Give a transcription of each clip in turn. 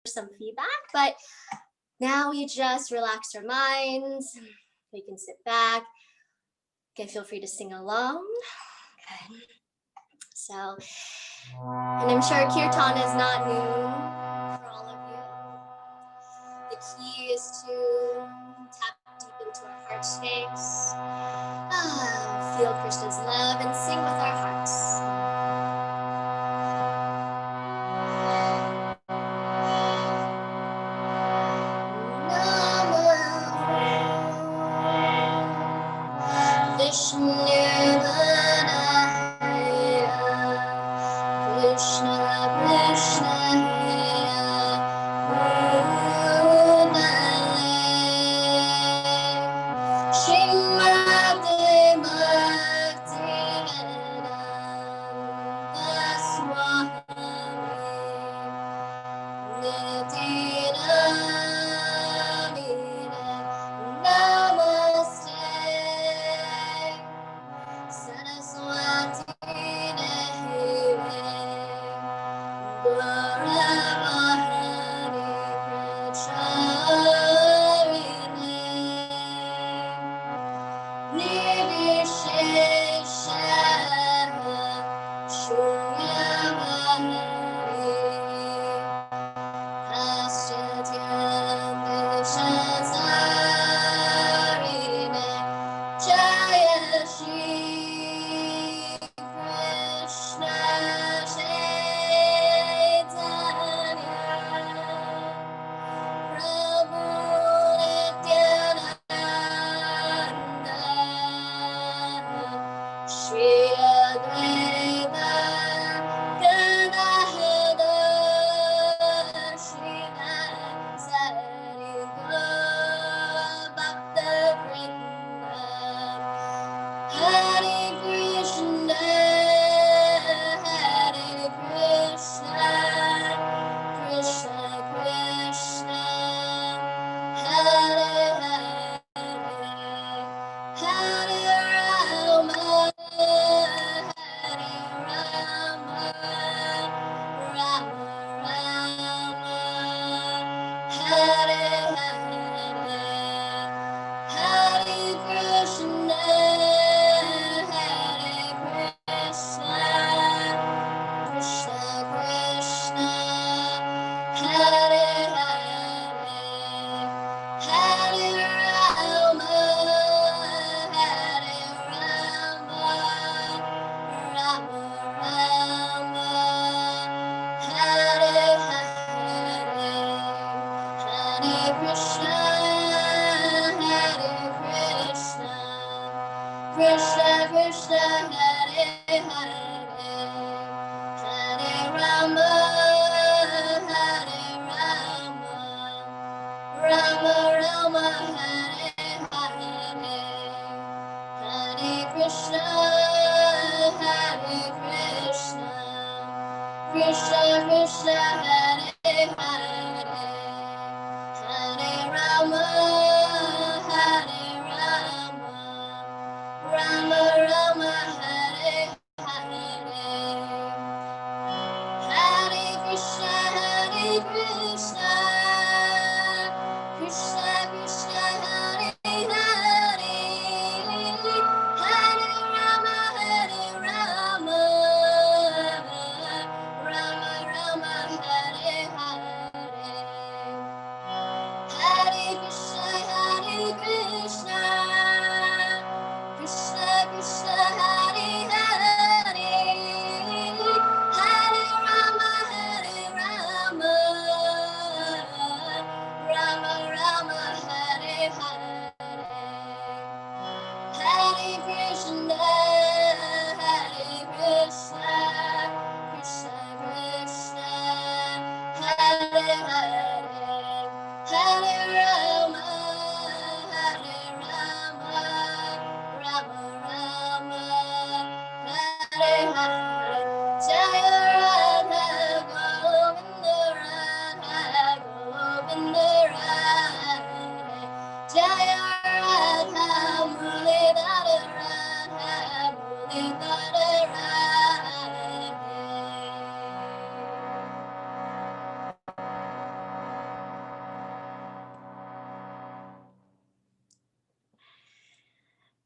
some feedback, but now we just relax our minds. We can sit back. Okay, feel free to sing along. Okay. So, and I'm sure kirtan is not new for all of you. The key is to tap deep into our heart space, feel Krishna's love, and sing with our hearts. Vishnu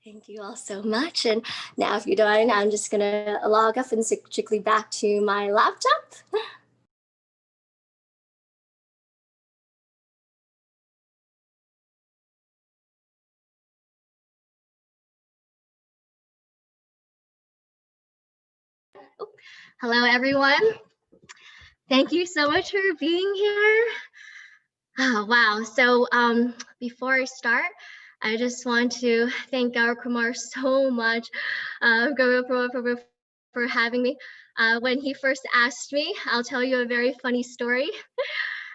Thank you all so much. And now, if you don't mind, I'm just going to log off and switch quickly back to my laptop. Hello, everyone. Thank you so much for being here. Oh, wow. So before I start, I just want to thank Gaurav Kumar so much, Gaurav Kumar, for having me. When he first asked me, I'll tell you a very funny story.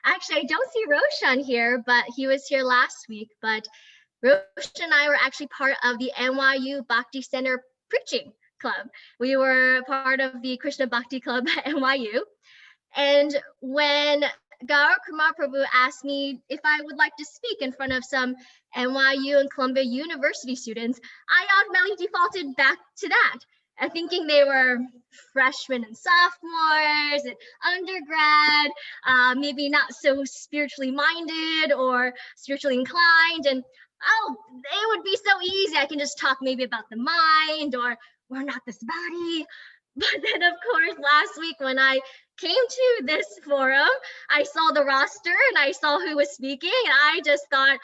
Actually, I don't see Roshan here, but he was here last week. But Roshan and I were actually part of the NYU Bhakti Center preaching club. We were part of the Krishna Bhakti Club at NYU. And when Gaurav Kumar Prabhu asked me if I would like to speak in front of some NYU and Columbia University students, I automatically defaulted back to that, thinking they were freshmen and sophomores and undergrad, maybe not so spiritually minded or spiritually inclined. And oh, it would be so easy. I can just talk maybe about the mind, or we're not this body. But then, of course, last week when I came to this forum, I saw the roster and I saw who was speaking, and I just thought,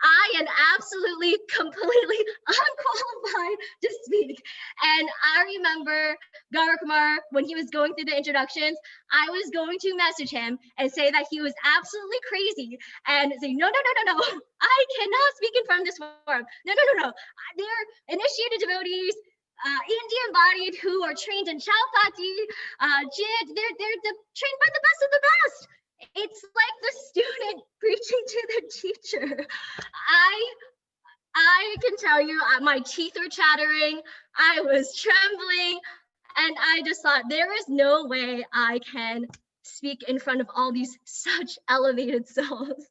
I am absolutely, completely unqualified to speak. And I remember Gaurav Kumar, when he was going through the introductions, I was going to message him and say that he was absolutely crazy and say, no, I cannot speak in front of this forum. No. They're initiated devotees, Indian bodied, who are trained in Chowpati, Jid. They're trained by the best of the best. It's like the student preaching to the teacher. I can tell you, my teeth are chattering. I was trembling, and I just thought there is no way I can speak in front of all these such elevated souls.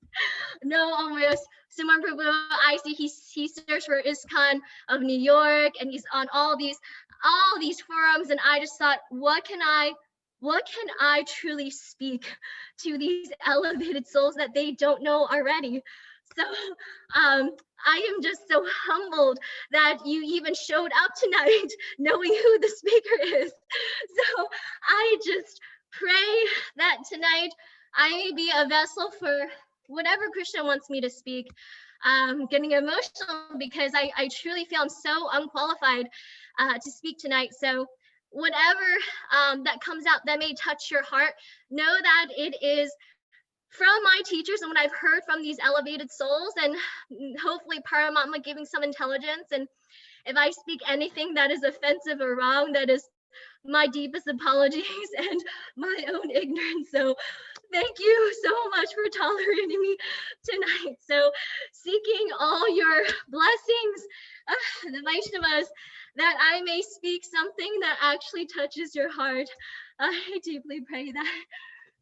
No, almost. Suman Prabhu, I see he serves for ISKCON of New York, and he's on all these forums, and I just thought, what can I truly speak to these elevated souls that they don't know already? So I am just so humbled that you even showed up tonight knowing who the speaker is. So I just pray that tonight I may be a vessel for whatever Krishna wants me to speak. Getting emotional because I truly feel I'm so unqualified to speak tonight. So whatever that comes out that may touch your heart, know that it is from my teachers and what I've heard from these elevated souls, and hopefully Paramatma giving some intelligence. And if I speak anything that is offensive or wrong, that is my deepest apologies and my own ignorance. So thank you so much for tolerating me tonight. So seeking all your blessings, the Vaishnavas, that I may speak something that actually touches your heart. I deeply pray that.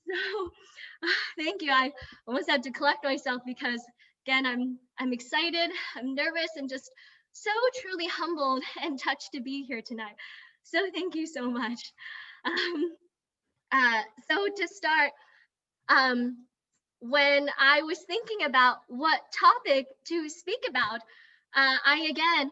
So thank you. I almost had to collect myself because again, I'm excited, I'm nervous, and just so truly humbled and touched to be here tonight. So thank you so much. So to start, when I was thinking about what topic to speak about, I again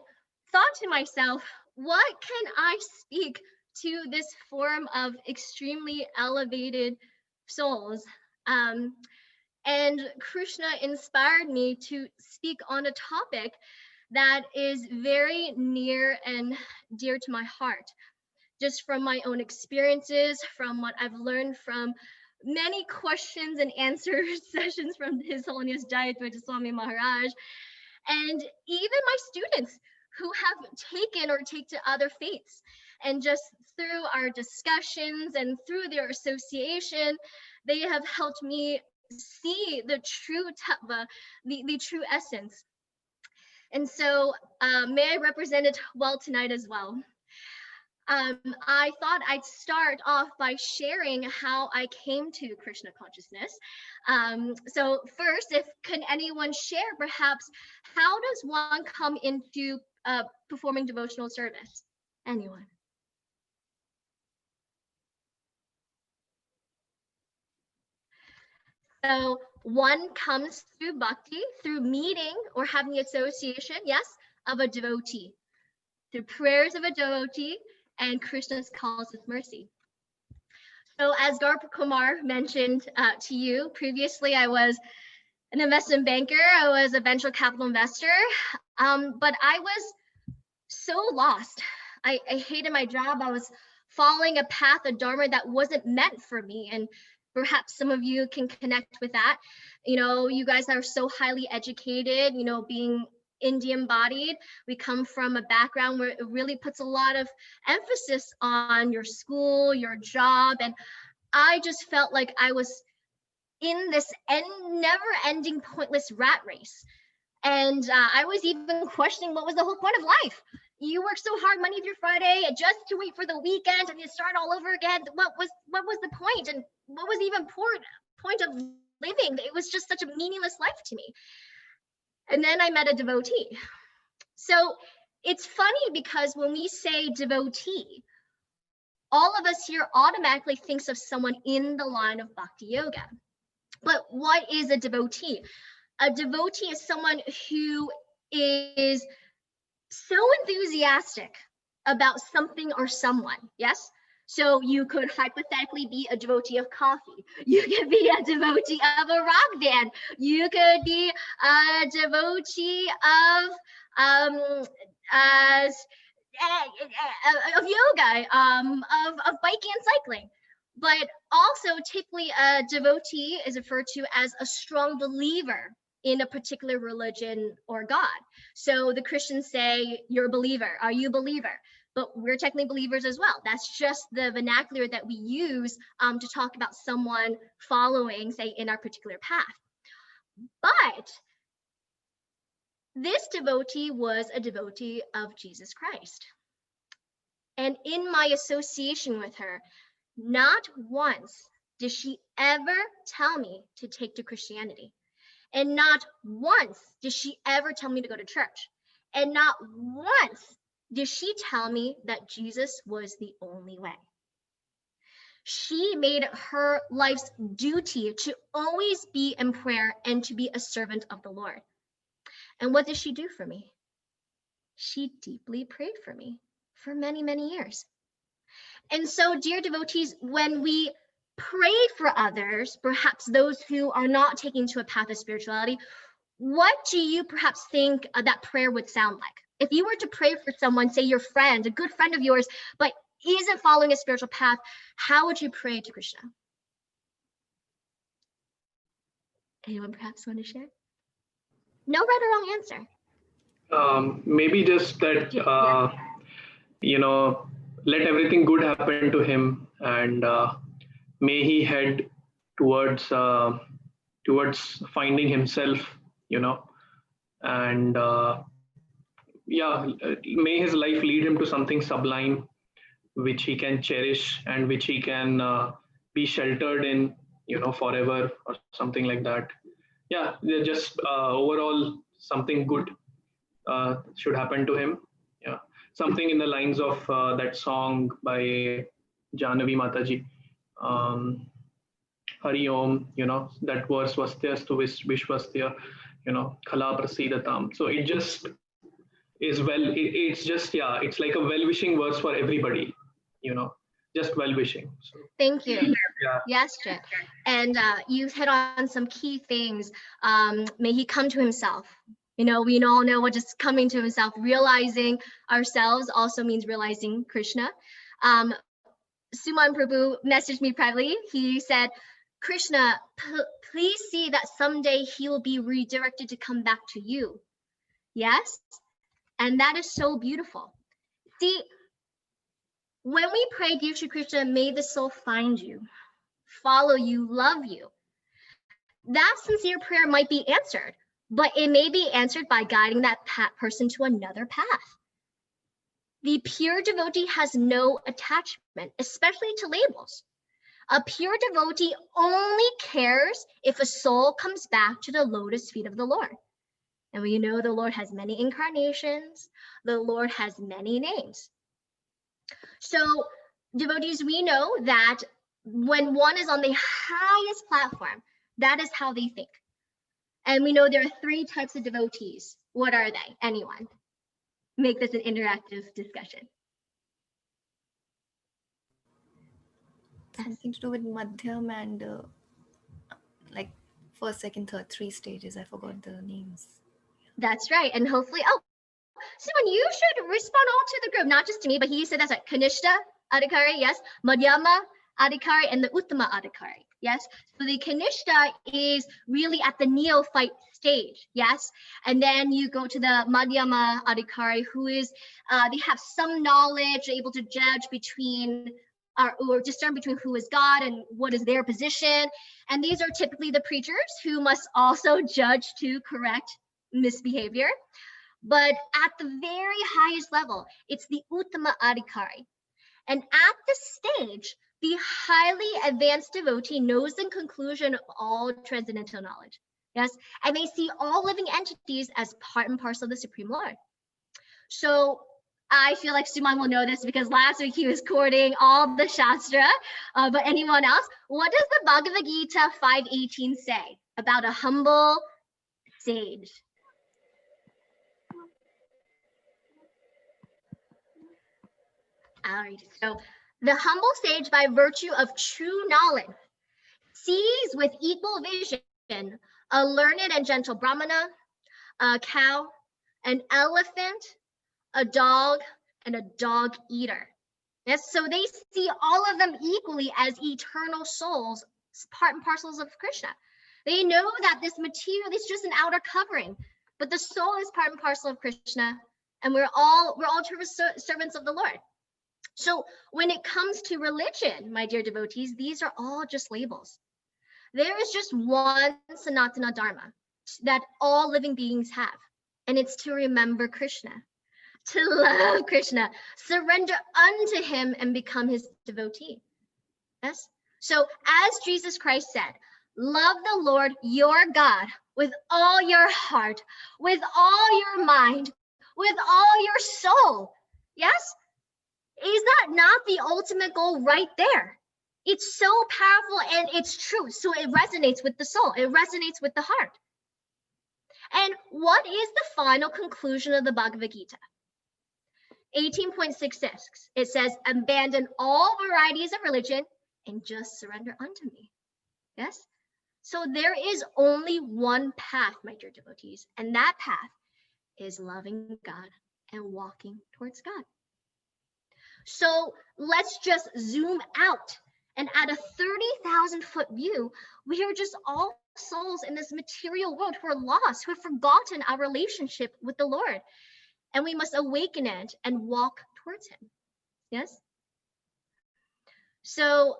thought to myself, what can I speak to this form of extremely elevated souls? And Krishna inspired me to speak on a topic that is very near and dear to my heart, just from my own experiences, from what I've learned from many questions and answer sessions from His Holiness Jayadvaita Swami Maharaj, and even my students who have taken or take to other faiths. And just through our discussions and through their association, they have helped me see the true tattva, the true essence. And so may I represent it well tonight as well. I thought I'd start off by sharing how I came to Krishna consciousness. So first, if can anyone share perhaps how does one come into performing devotional service? Anyone? So one comes through bhakti, through meeting or having the association, yes, of a devotee. through prayers of a devotee and Krishna's calls of mercy. So as Garp Kumar mentioned to you previously, I was an investment banker. I was a venture capital investor, but I was so lost. I hated my job. I was following a path, a dharma that wasn't meant for me. And perhaps some of you can connect with that. You know, you guys are so highly educated, you know, being Indian bodied. We come from a background where it really puts a lot of emphasis on your school, your job. And I just felt like I was in this never ending pointless rat race. And I was even questioning what was the whole point of life. You work so hard Monday through Friday just to wait for the weekend and you start all over again. What was the point? And what was even point of living? It was just such a meaningless life to me. And then I met a devotee. So it's funny because when we say devotee, all of us here automatically thinks of someone in the line of bhakti yoga. But what is a devotee? A devotee is someone who is so enthusiastic about something or someone, yes? So you could hypothetically be a devotee of coffee. You could be a devotee of a rock band. You could be a devotee of yoga, of biking and cycling. But also typically a devotee is referred to as a strong believer in a particular religion or God. So the Christians say, you're a believer. Are you a believer? But we're technically believers as well. That's just the vernacular that we use to talk about someone following, say, in our particular path. But this devotee was a devotee of Jesus Christ. And in my association with her, not once did she ever tell me to take to Christianity. And not once did she ever tell me to go to church. And not once did she tell me that Jesus was the only way. She made it her life's duty to always be in prayer and to be a servant of the Lord. And what did she do for me? She deeply prayed for me for many, many years. And so, dear devotees, when we pray for others, perhaps those who are not taking to a path of spirituality, what do you perhaps think that prayer would sound like? If you were to pray for someone, say your friend, a good friend of yours, but isn't following a spiritual path, how would you pray to Krishna? Anyone perhaps want to share? No right or wrong answer. Maybe just that, let everything good happen to him, and may he head towards finding himself, and may his life lead him to something sublime, which he can cherish and which he can be sheltered in, forever or something like that. Yeah, just overall something good should happen to him. Yeah, something in the lines of that song by Jahnavi Mataji. Hari Om, that verse Vastyastu Vishwastya, Khala Prasidatam. So it just is it's just, it's like a well-wishing verse for everybody, just well-wishing. So, thank you. Yeah. Yes, Chip. And you hit on some key things. May he come to himself. We all know what just coming to himself, realizing ourselves also means realizing Krishna. Suman Prabhu messaged me privately. He said, Krishna, please see that someday he will be redirected to come back to you. Yes? And that is so beautiful. See, when we pray, dear Shri Krishna, may the soul find you, follow you, love you. That sincere prayer might be answered, but it may be answered by guiding that person to another path. The pure devotee has no attachment, especially to labels. A pure devotee only cares if a soul comes back to the lotus feet of the Lord. And we know the Lord has many incarnations. The Lord has many names. So devotees, we know that when one is on the highest platform, that is how they think. And we know there are 3 types of devotees. What are they? Anyone? make this an interactive discussion. Something to do with Madhyam and like first, second, third, 3 stages. I forgot the names. That's right. And hopefully, oh, Simon, you should respond all to the group, not just to me, but he said that's right. Kanishta Adhikari, yes. Madhyama Adhikari and the Uttama Adhikari, yes. So the Kanishta is really at the neophyte stage, yes. And then you go to the Madhyama Adhikari, who is, they have some knowledge, able to judge between or discern between who is God and what is their position. And these are typically the preachers who must also judge to correct misbehavior. But at the very highest level, it's the Uttama Adhikari. And at this stage, the highly advanced devotee knows the conclusion of all transcendental knowledge. Yes, and they see all living entities as part and parcel of the Supreme Lord. So I feel like Suman will know this because last week he was quoting all the Shastra, but anyone else? What does the Bhagavad Gita 5:18 say about a humble sage? All right, so the humble sage, by virtue of true knowledge, sees with equal vision a learned and gentle Brahmana, a cow, an elephant, a dog, and a dog eater. Yes, so they see all of them equally as eternal souls, part and parcels of Krishna. They know that this material is just an outer covering, but the soul is part and parcel of Krishna, and we're all servants of the Lord. So when it comes to religion, my dear devotees, these are all just labels. There is just one Sanatana Dharma that all living beings have, and it's to remember Krishna, to love Krishna, surrender unto him and become his devotee. Yes. So as Jesus Christ said, love the Lord your God with all your heart, with all your mind, with all your soul. Yes. Is that not the ultimate goal right there? It's so powerful and it's true. So it resonates with the soul. It resonates with the heart. And what is the final conclusion of the Bhagavad Gita? 18.66, it says, abandon all varieties of religion and just surrender unto me. Yes? So there is only one path, my dear devotees, and that path is loving God and walking towards God. So let's just zoom out, and at a 30,000-foot view, we are just all souls in this material world who are lost, who have forgotten our relationship with the Lord. And we must awaken it and walk towards him. Yes? So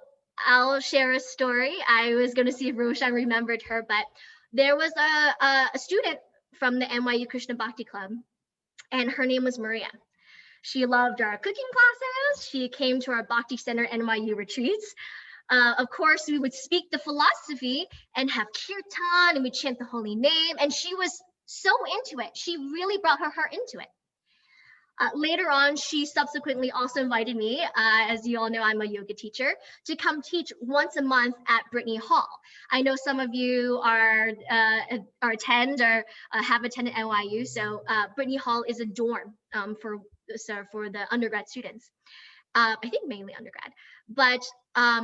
I'll share a story. I was going to see if Roshan remembered her, but there was a student from the NYU Krishna Bhakti Club, and her name was Maria. She loved our cooking classes. She came to our Bhakti Center NYU retreats. Of course, we would speak the philosophy and have kirtan, and we'd chant the holy name. And she was so into it. She really brought her heart into it. Later on, she subsequently also invited me, as you all know, I'm a yoga teacher, to come teach once a month at Brittany Hall. I know some of you attend or have attended NYU. So Brittany Hall is a dorm for the undergrad students. I think mainly undergrad, but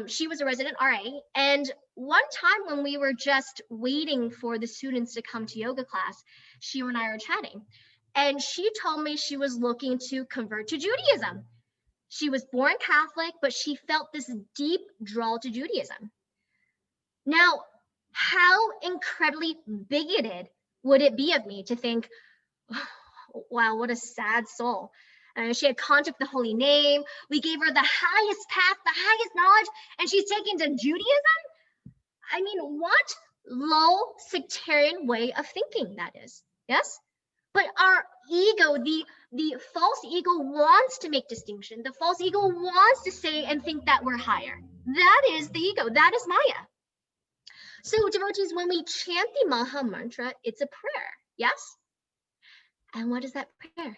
she was a resident RA. And one time when we were just waiting for the students to come to yoga class, she and I were chatting. And she told me she was looking to convert to Judaism. She was born Catholic, but she felt this deep draw to Judaism. Now, how incredibly bigoted would it be of me to think, oh, wow, what a sad soul. She had conjured the holy name. We gave her the highest path, the highest knowledge, and she's taken to Judaism? I mean, what low sectarian way of thinking that is, yes? But our ego, the false ego wants to make distinction. The false ego wants to say and think that we're higher. That is the ego. That is Maya. So devotees, when we chant the Maha Mantra, it's a prayer, yes? And what is that prayer?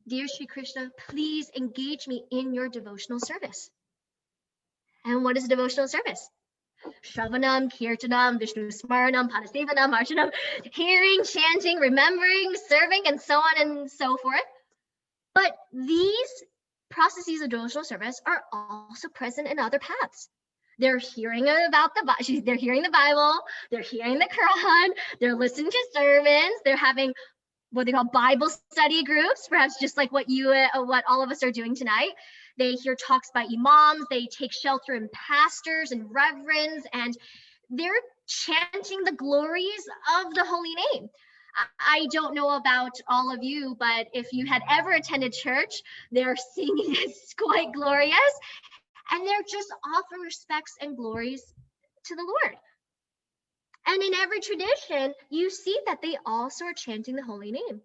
Dear Shri Krishna, please engage me in your devotional service. And what is a devotional service? Shravanam, Kirtanam, Vishnu Smaranam, Padasevanam, Archanam, hearing, chanting, remembering, serving, and so on and so forth. But these processes of devotional service are also present in other paths. They're hearing about they're hearing the Bible, they're hearing the Quran, they're listening to sermons, they're having what they call Bible study groups, perhaps just like what all of us are doing tonight. They hear talks by imams, they take shelter in pastors and reverends, and they're chanting the glories of the holy name. I don't know about all of you, but if you had ever attended church, their singing is quite glorious, and they're just offering respects and glories to the Lord. And in every tradition, you see that they also are chanting the holy name.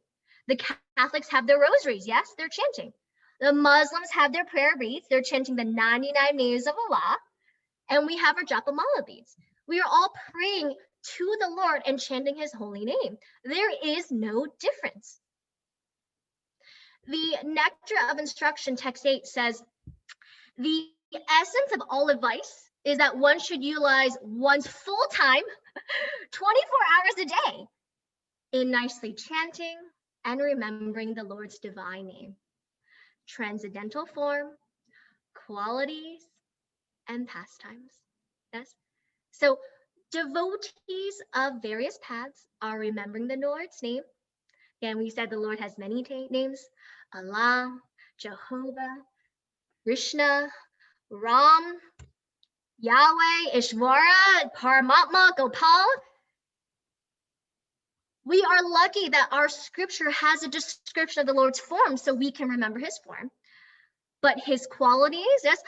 The Catholics have their rosaries. Yes, they're chanting. The Muslims have their prayer beads. They're chanting the 99 names of Allah. And we have our Japamala beads. We are all praying to the Lord and chanting his holy name. There is no difference. The Nectar of Instruction, text 8, says, the essence of all advice is that one should utilize one's full time, 24 hours a day, in nicely chanting and remembering the Lord's divine name, transcendental form, qualities, and pastimes. Yes. So devotees of various paths are remembering the Lord's name. And we said the Lord has many names: Allah, Jehovah, Krishna, Ram, Yahweh, Ishvara, Paramatma, Gopal. We are lucky that our scripture has a description of the Lord's form so we can remember his form. But his qualities, yes,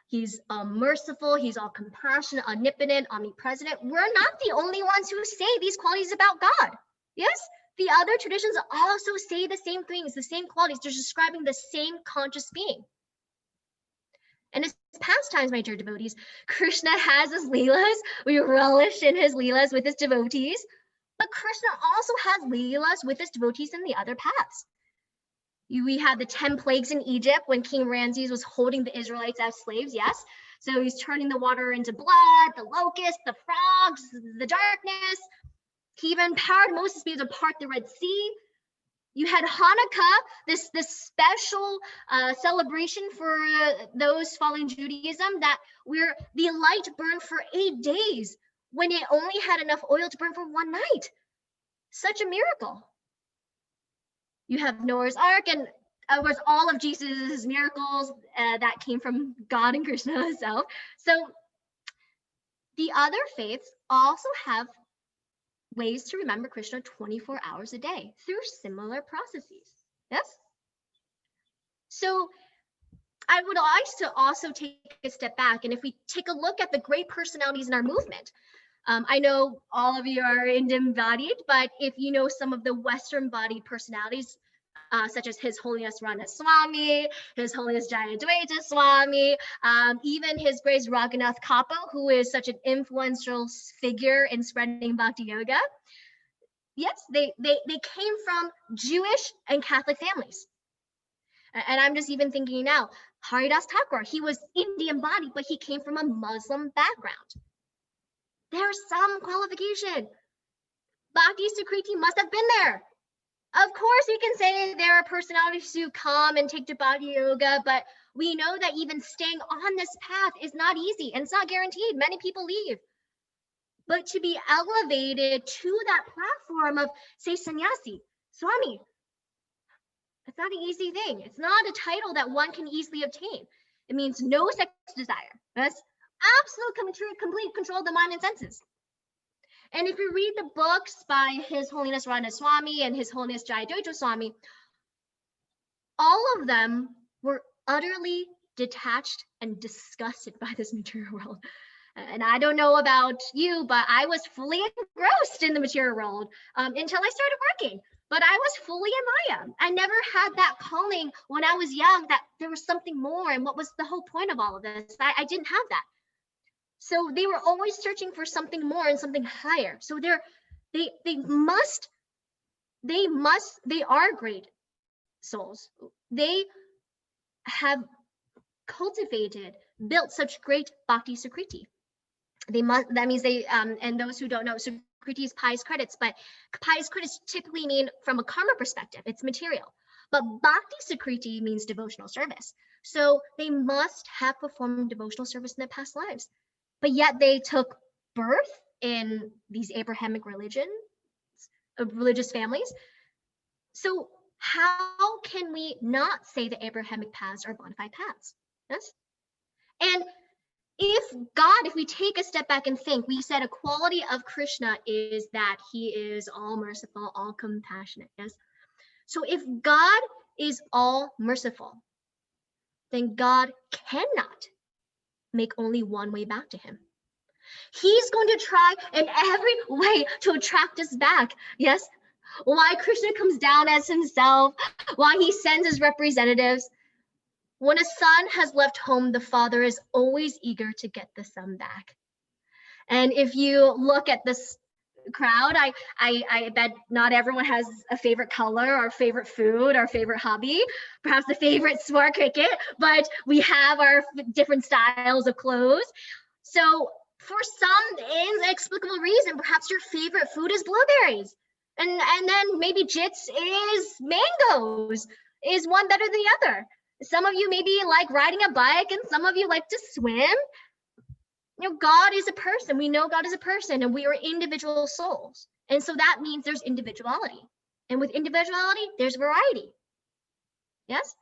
he's merciful, he's all compassionate, omnipotent, omnipresent. We're not the only ones who say these qualities about God. Yes, the other traditions also say the same things, the same qualities. They're describing the same conscious being. And his pastimes, my dear devotees, Krishna has his leelas. We relish in his leelas with his devotees. But Krishna also has leelas with his devotees in the other paths. We had the 10 plagues in Egypt when King Ramses was holding the Israelites as slaves, yes? So he's turning the water into blood, the locusts, the frogs, the darkness. He even empowered Moses to be able to part the Red Sea. You had Hanukkah, this special celebration for those following Judaism, that where the light burned for 8 days when it only had enough oil to burn for one night. Such a miracle. You have Noah's Ark, and of course all of Jesus' miracles that came from God and Krishna himself. So the other faiths also have ways to remember Krishna 24 hours a day through similar processes. Yes? So I would like to also take a step back, and if we take a look at the great personalities in our movement, I know all of you are Indian-bodied, but if you know some of the Western-bodied personalities, such as His Holiness Ranaswami, His Holiness Jayadvaita Swami, even His Grace Raghunath Kappa, who is such an influential figure in spreading Bhakti Yoga. Yes, they came from Jewish and Catholic families. And I'm just even thinking now, Haridas Thakur, he was Indian bodied, but he came from a Muslim background. There's some qualification. Bhakti Sukriti must have been there. Of course, we can say there are personalities who come and take to Bhakti Yoga, but we know that even staying on this path is not easy and it's not guaranteed. Many people leave. But to be elevated to that platform of, say, sannyasi, Swami, it's not an easy thing. It's not a title that one can easily obtain. It means no sex desire. That's absolute complete control of the mind and senses. And if you read the books by His Holiness Ranaswami and His Holiness Jayadvaita Swami, all of them were utterly detached and disgusted by this material world. And I don't know about you, but I was fully engrossed in the material world until I started working. But I was fully in Maya. I never had that calling when I was young that there was something more and what was the whole point of all of this. I didn't have that. So they were always searching for something more and something higher. So they are great souls. They have built such great bhakti sukriti. That means they, and those who don't know, sukriti is pious credits, but pious credits typically mean from a karma perspective, it's material. But bhakti sukriti means devotional service. So they must have performed devotional service in their past lives. But yet they took birth in these Abrahamic religions, religious families. So how can we not say the Abrahamic paths are bona fide paths? Yes. And if we take a step back and think, we said a quality of Krishna is that he is all merciful, all compassionate. Yes. So if God is all merciful, then God cannot make only one way back to him. He's going to try in every way to attract us back. Yes. Why Krishna comes down as himself, why he sends his representatives. When a son has left home, the father is always eager to get the son back. And if you look at this crowd, I bet not everyone has a favorite color or favorite food or favorite hobby, perhaps a favorite sport, cricket, but we have our different styles of clothes. So for some inexplicable reason, perhaps your favorite food is blueberries. And then maybe jits is mangoes, is one better than the other. Some of you maybe like riding a bike and some of you like to swim. You know, God is a person. We know God is a person and we are individual souls. And so that means there's individuality. And with individuality, there's variety. Yes?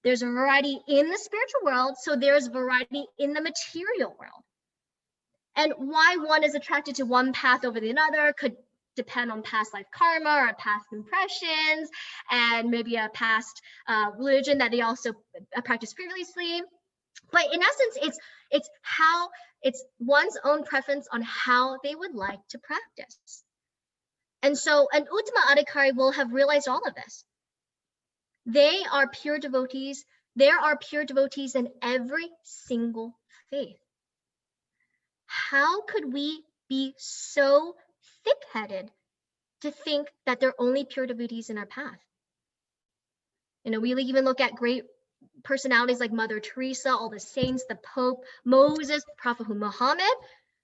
There's a variety in the spiritual world, so there's variety in the material world. And why one is attracted to one path over the other could depend on past life karma or past impressions and maybe a past religion that they also practiced previously. But in essence, it's one's own preference on how they would like to practice. And so an Uttama Adhikari will have realized all of this. They are pure devotees. There are pure devotees in every single faith. How could we be so thick-headed to think that they're only pure devotees in our path? You know, we even look at great personalities like Mother Teresa, all the saints, the Pope, Moses, Prophet Muhammad.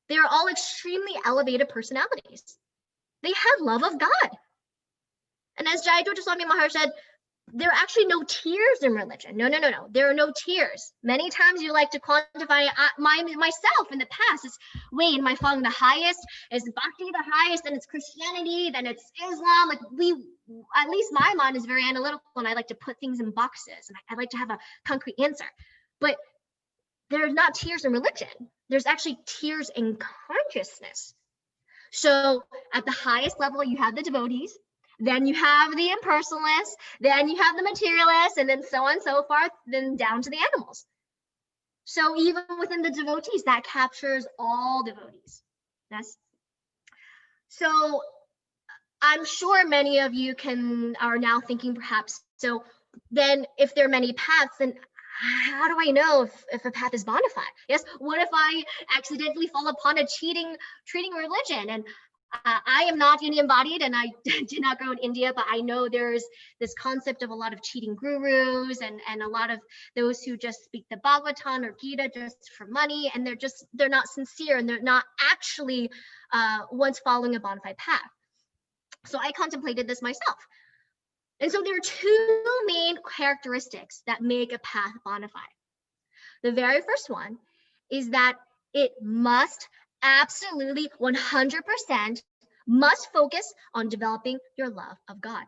They are all extremely elevated personalities. They have love of God. And as Jayadvaita Swami Maharaj said, there are actually no tears in religion. No. There are no tears. Many times you like to quantify myself in the past. It's, wait, am I following the highest? Is Bhakti the highest? Then it's Christianity, then it's Islam. Like at least my mind is very analytical and I like to put things in boxes and I like to have a concrete answer. But there's not tears in religion. There's actually tears in consciousness. So at the highest level, you have the devotees. Then you have the impersonalists, then you have the materialists, and then so on and so forth, then down to the animals. So even within the devotees, that captures all devotees. Yes. So I'm sure many of you are now thinking perhaps, so then if there are many paths, then how do I know if a path is bona fide? Yes. What if I accidentally fall upon a cheating religion? And I am not Indian bodied and I did not grow in India, but I know there's this concept of a lot of cheating gurus and a lot of those who just speak the Bhagavatam or Gita just for money, and they're not sincere and they're not actually once following a bona fide path. So I contemplated this myself. And so there are two main characteristics that make a path bona fide. The very first one is that it must absolutely 100% must focus on developing your love of God.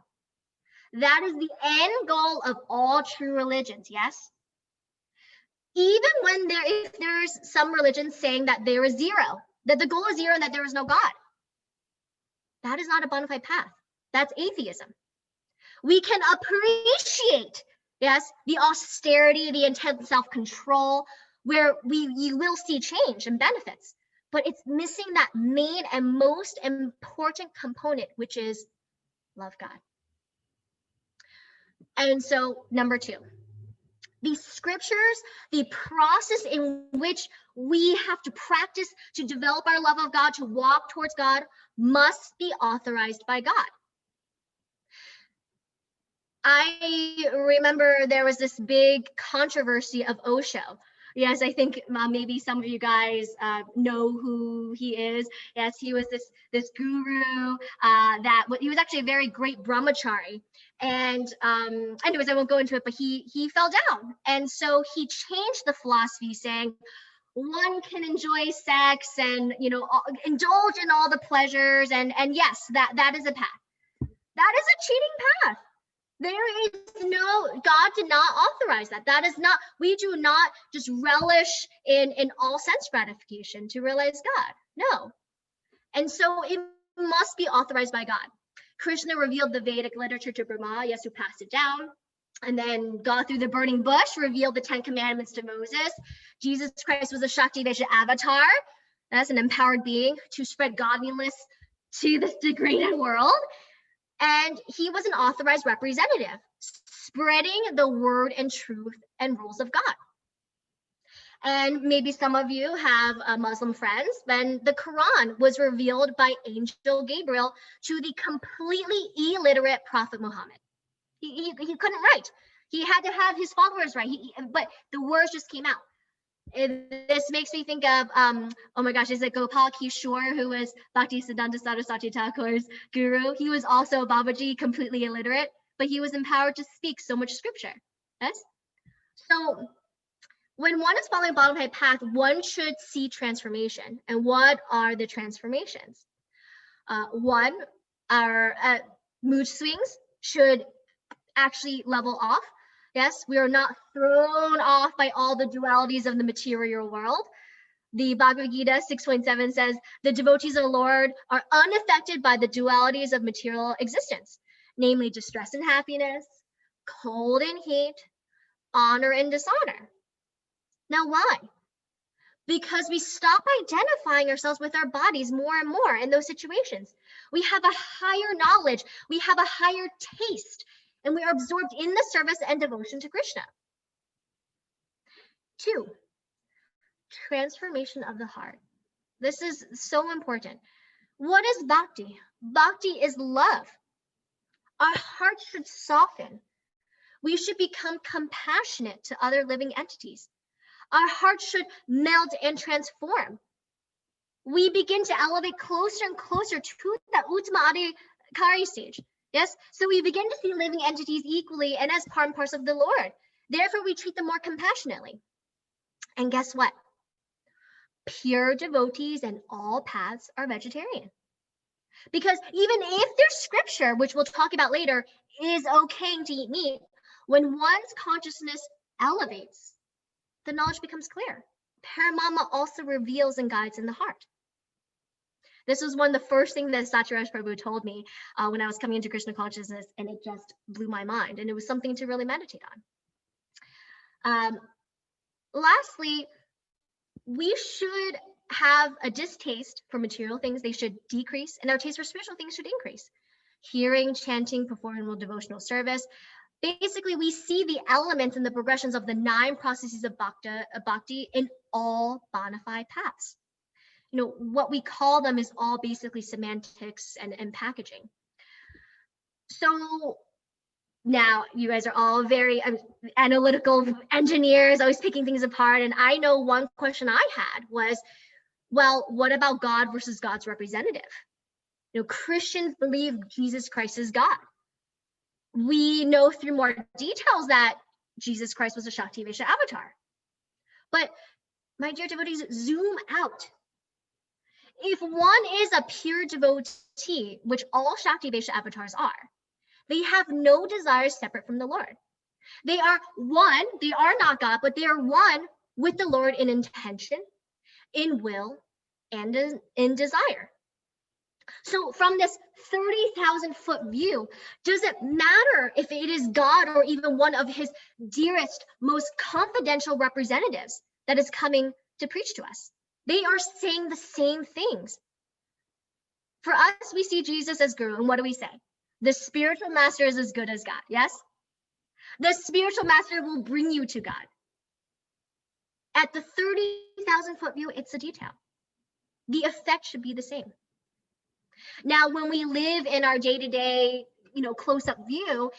That is the end goal of all true religions, yes? Even when if there's some religions saying that there is zero, that the goal is zero and that there is no God, that is not a bona fide path. That's atheism. We can appreciate, yes, the austerity, the intense self-control, where you will see change and benefits. But it's missing that main and most important component, which is love God. And so number two, the scriptures, the process in which we have to practice to develop our love of God, to walk towards God, must be authorized by God. I remember there was this big controversy of Osho. Yes, I think maybe some of you guys know who he is. Yes, he was this guru he was actually a very great brahmachari. And anyways, I won't go into it, but he fell down, and so he changed the philosophy, saying one can enjoy sex and indulge in all the pleasures, and yes, that is a path. That is a cheating path. There is God did not authorize that. That is not, we do not just relish in all sense gratification to realize God. No. And so it must be authorized by God. Krishna revealed the Vedic literature to Brahma, yes, who passed it down. And then God, through the burning bush, revealed the 10 commandments to Moses. Jesus Christ was a Shakti Vaishya avatar. That's an empowered being to spread godliness to this degraded world. And he was an authorized representative, spreading the word and truth and rules of God. And maybe some of you have Muslim friends. Then the Quran was revealed by Angel Gabriel to the completely illiterate Prophet Muhammad. He couldn't write. He had to have his followers write. But the words just came out. This makes me think of, oh my gosh, is it Gopal Kishore, who was Bhaktisiddhanta Saraswati Thakur's guru? He was also Babaji, completely illiterate, but he was empowered to speak so much scripture. Yes? So when one is following Bodhi path, one should see transformation. And what are the transformations? One, our mood swings should actually level off. Yes, we are not thrown off by all the dualities of the material world. The Bhagavad Gita 6.7 says, the devotees of the Lord are unaffected by the dualities of material existence, namely distress and happiness, cold and heat, honor and dishonor. Now, why? Because we stop identifying ourselves with our bodies more and more in those situations. We have a higher knowledge, we have a higher taste, and we are absorbed in the service and devotion to Krishna. 2, transformation of the heart. This is so important. What is bhakti? Bhakti is love. Our hearts should soften. We should become compassionate to other living entities. Our hearts should melt and transform. We begin to elevate closer and closer to the Uttama Adhikari stage. Yes, so we begin to see living entities equally and as part and parcel of the Lord. Therefore, we treat them more compassionately. And guess what? Pure devotees and all paths are vegetarian. Because even if there's scripture, which we'll talk about later, is okay to eat meat, when one's consciousness elevates, the knowledge becomes clear. Paramama also reveals and guides in the heart. This was one of the first things that Satyaraj Prabhu told me when I was coming into Krishna consciousness, and it just blew my mind. And it was something to really meditate on. Lastly, we should have a distaste for material things. They should decrease, and our taste for spiritual things should increase. Hearing, chanting, performing devotional service. Basically, we see the elements and the progressions of the 9 processes of bhakti in all bona fide paths. What we call them is all basically semantics and packaging. So now you guys are all very analytical engineers, always picking things apart. And I know one question I had was, well, what about God versus God's representative? Christians believe Jesus Christ is God. We know through more details that Jesus Christ was a Shakti Vaishya avatar. But my dear devotees, zoom out. If one is a pure devotee, which all Shakti Vaishya avatars are, they have no desires separate from the Lord. They are one, they are not God, but they are one with the Lord in intention, in will, and in desire. So from this 30,000 foot view, does it matter if it is God or even one of his dearest, most confidential representatives that is coming to preach to us? They are saying the same things. For us, we see Jesus as guru, and what do we say? The spiritual master is as good as God, yes? The spiritual master will bring you to God. At the 30,000 foot view, it's a detail. The effect should be the same. Now, when we live in our day-to-day, close-up view,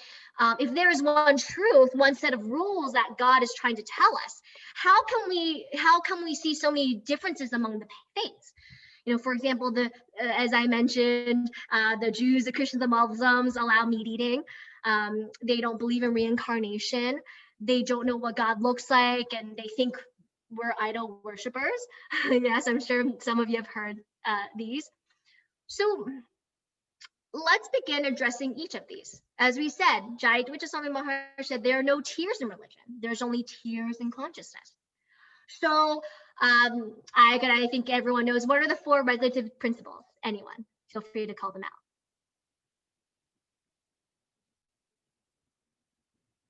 if there is one truth, one set of rules that God is trying to tell us, how can we see so many differences among the faiths? For example, as I mentioned, the Jews, the Christians, the Muslims allow meat eating. They don't believe in reincarnation. They don't know what God looks like, and they think we're idol worshipers. Yes, I'm sure some of you have heard these. So let's begin addressing each of these. As we said, Jai Dwichaswami Maharaj said, there are no tears in religion. There's only tears in consciousness. So I think everyone knows, what are the 4 regulative principles? Anyone? Feel free to call them out.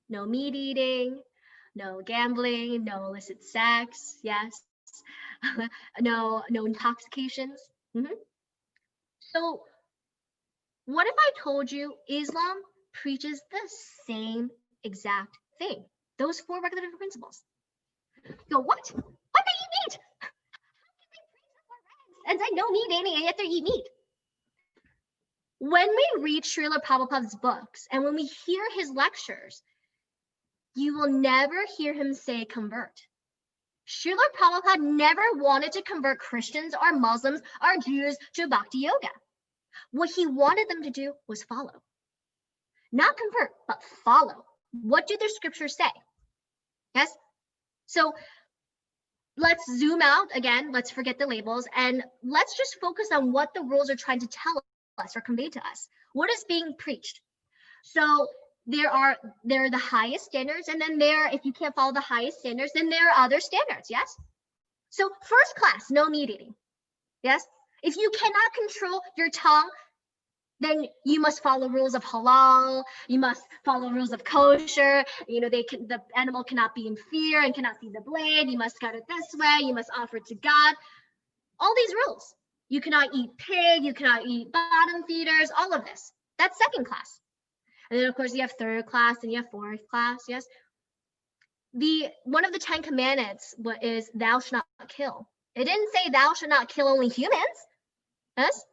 No meat eating, no gambling, no illicit sex, yes. no intoxications. So what if I told you Islam preaches the same exact thing? Those 4 regulative principles. So what? They eat meat? And I no meat eating, and yet they eat meat. When we read Srila Prabhupada's books and when we hear his lectures, you will never hear him say convert. Srila Prabhupada never wanted to convert Christians or Muslims or Jews to Bhakti Yoga. What he wanted them to do was follow. Not convert, but follow. What do the scriptures say? Yes? So let's zoom out again. Let's forget the labels and let's just focus on what the rules are trying to tell us or convey to us. What is being preached? So there are the highest standards, and then if you can't follow the highest standards, then there are other standards. Yes? So first class, no meat eating. Yes? If you cannot control your tongue, then you must follow rules of halal. You must follow rules of kosher. The animal cannot be in fear and cannot see the blade. You must cut it this way. You must offer it to God. All these rules. You cannot eat pig. You cannot eat bottom feeders. All of this. That's second class. And then of course you have third class and you have fourth class. Yes. One of the 10 commandments is thou shalt not kill. It didn't say thou shalt not kill only humans. Yes.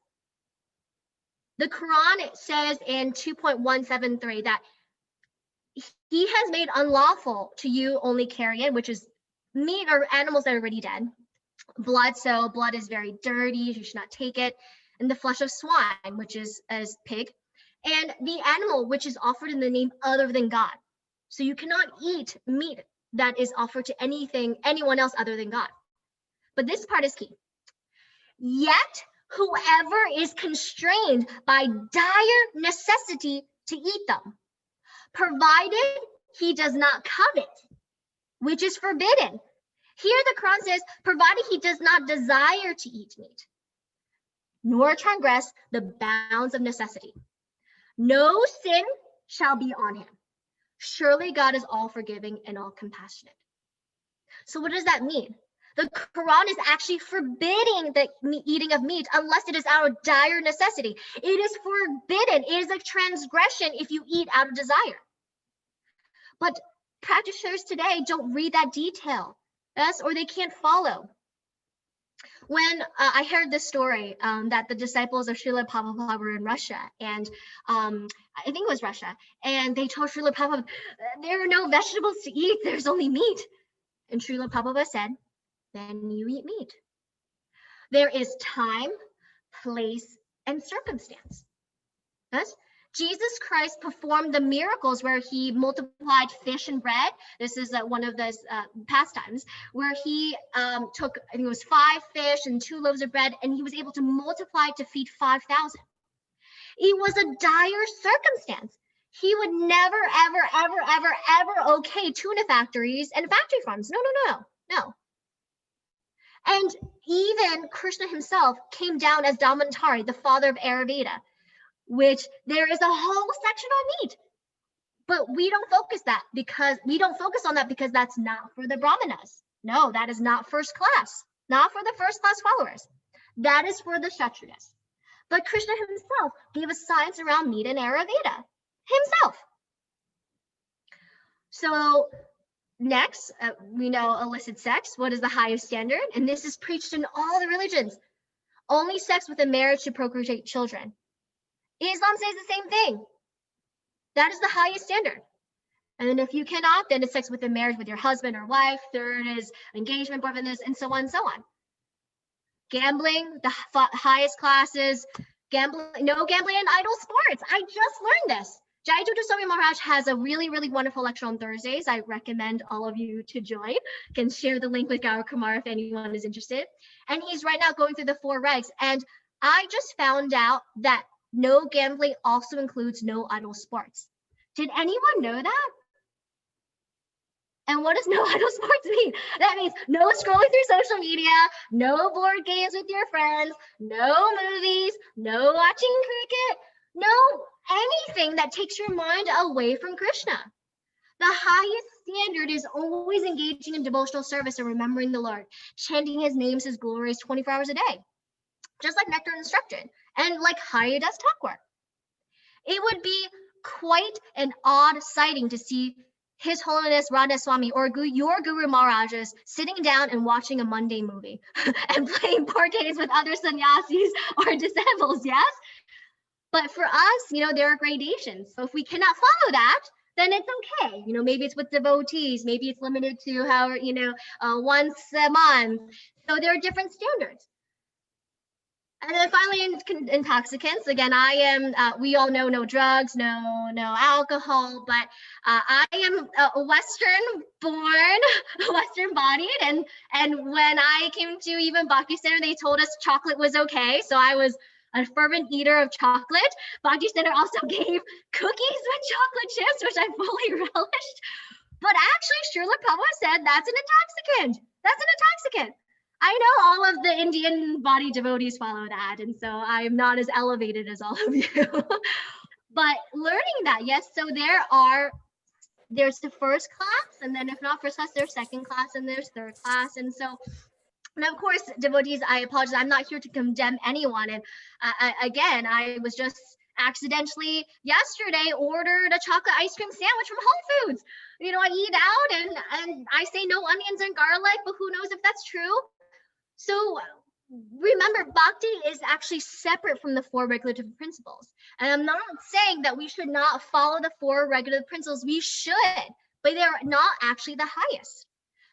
The Quran says in 2.173 that he has made unlawful to you only carrion, which is meat or animals that are already dead. Blood, so blood is very dirty, you should not take it. And the flesh of swine, which is as pig. And the animal which is offered in the name other than God. So you cannot eat meat that is offered to anyone else other than God. But this part is key. Yet whoever is constrained by dire necessity to eat them, provided he does not covet, which is forbidden. Here the Quran says, provided he does not desire to eat meat, nor transgress the bounds of necessity, no sin shall be on him. Surely God is all forgiving and all compassionate. So what does that mean? The Quran is actually forbidding the eating of meat unless it is out of dire necessity. It is forbidden. It is a transgression if you eat out of desire. But practitioners today don't read that detail, yes, or they can't follow. When I heard this story that the disciples of Srila Prabhupada were in Russia, and I think it was Russia, and they told Srila Prabhupada, there are no vegetables to eat, there's only meat. And Srila Prabhupada said, then you eat meat. There is time, place, and circumstance. Yes? Jesus Christ performed the miracles where he multiplied fish and bread. This is one of those pastimes where he took, I think it was 5 fish and 2 loaves of bread, and he was able to multiply to feed 5,000. It was a dire circumstance. He would never, ever okay tuna factories and factory farms. No. And even Krishna himself came down as Dhamantari, the father of Ayurveda, which there is a whole section on meat. But we don't focus on that because that's not for the Brahmanas. No, that is not first class, not for the first class followers. That is for the Kshatriyas. But Krishna himself gave us science around meat and Ayurveda himself. So next, we know illicit sex. What is the highest standard? And this is preached in all the religions. Only sex with a marriage to procreate children. Islam says the same thing. That is the highest standard. And then if you cannot, then it's sex within marriage with your husband or wife. Third is engagement, boyfriend, and so on and so on. Gambling, the highest classes, gambling, no gambling in idle sports. I just learned this. Jai Swami Maharaj has a really, really wonderful lecture on Thursdays. I recommend all of you to join. Can share the link with Gaur Kumar if anyone is interested. And he's right now going through the 4 regs. And I just found out that no gambling also includes no idle sports. Did anyone know that? And what does no idle sports mean? That means no scrolling through social media, no board games with your friends, no movies, no watching cricket, no anything that takes your mind away from Krishna. The highest standard is always engaging in devotional service and remembering the Lord, chanting his names, his glories 24 hours a day, just like Nectar instructed, and like Hari does talk work. It would be quite an odd sighting to see His Holiness Radha Swami or your Guru Maharajas sitting down and watching a Monday movie and playing board games with other sannyasis or disciples, yes? But for us, there are gradations. So if we cannot follow that, then it's okay. Maybe it's with devotees, maybe it's limited to once a month. So there are different standards. And then finally, intoxicants. Again, I am, we all know no drugs, no alcohol, but I am Western-born, Western-bodied. And when I came to even Bhakti Center, they told us chocolate was okay. So I was a fervent eater of chocolate. Bhakti Center also gave cookies with chocolate chips, which I fully relished. But actually, Srila Prabhupada said that's an intoxicant. That's an intoxicant. I know all of the Indian body devotees follow that, and so I'm not as elevated as all of you. But learning that, yes, so there's the first class, and then if not first class, there's second class, and there's third class. And so, and of course, devotees, I apologize, I'm not here to condemn anyone. And again, I was just accidentally yesterday ordered a chocolate ice cream sandwich from Whole Foods. I eat out and I say no onions and garlic, but who knows if that's true. So remember, bhakti is actually separate from the 4 regulative principles. And I'm not saying that we should not follow the 4 regulative principles. We should, but they're not actually the highest.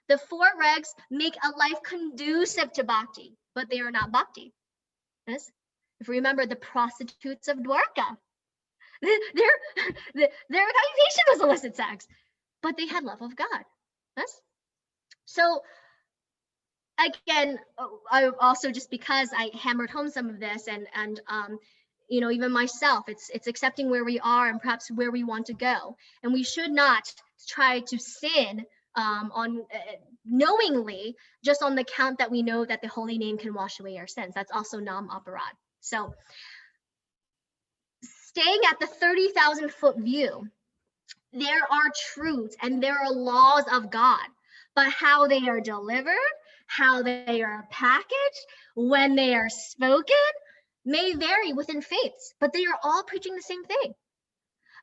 The 4 regs make a life conducive to bhakti, but they are not bhakti. Yes? If you remember the prostitutes of Dwarka, their occupation was illicit sex, but they had love of God. Yes? So again, I also, just because I hammered home some of this and even myself, it's accepting where we are and perhaps where we want to go. And we should not try to sin on knowingly, just on the count that we know that the holy name can wash away our sins. That's also nam aparad. So staying at the 30,000 foot view, there are truths and there are laws of God, but how they are delivered, how they are packaged, when they are spoken, may vary within faiths, but they are all preaching the same thing.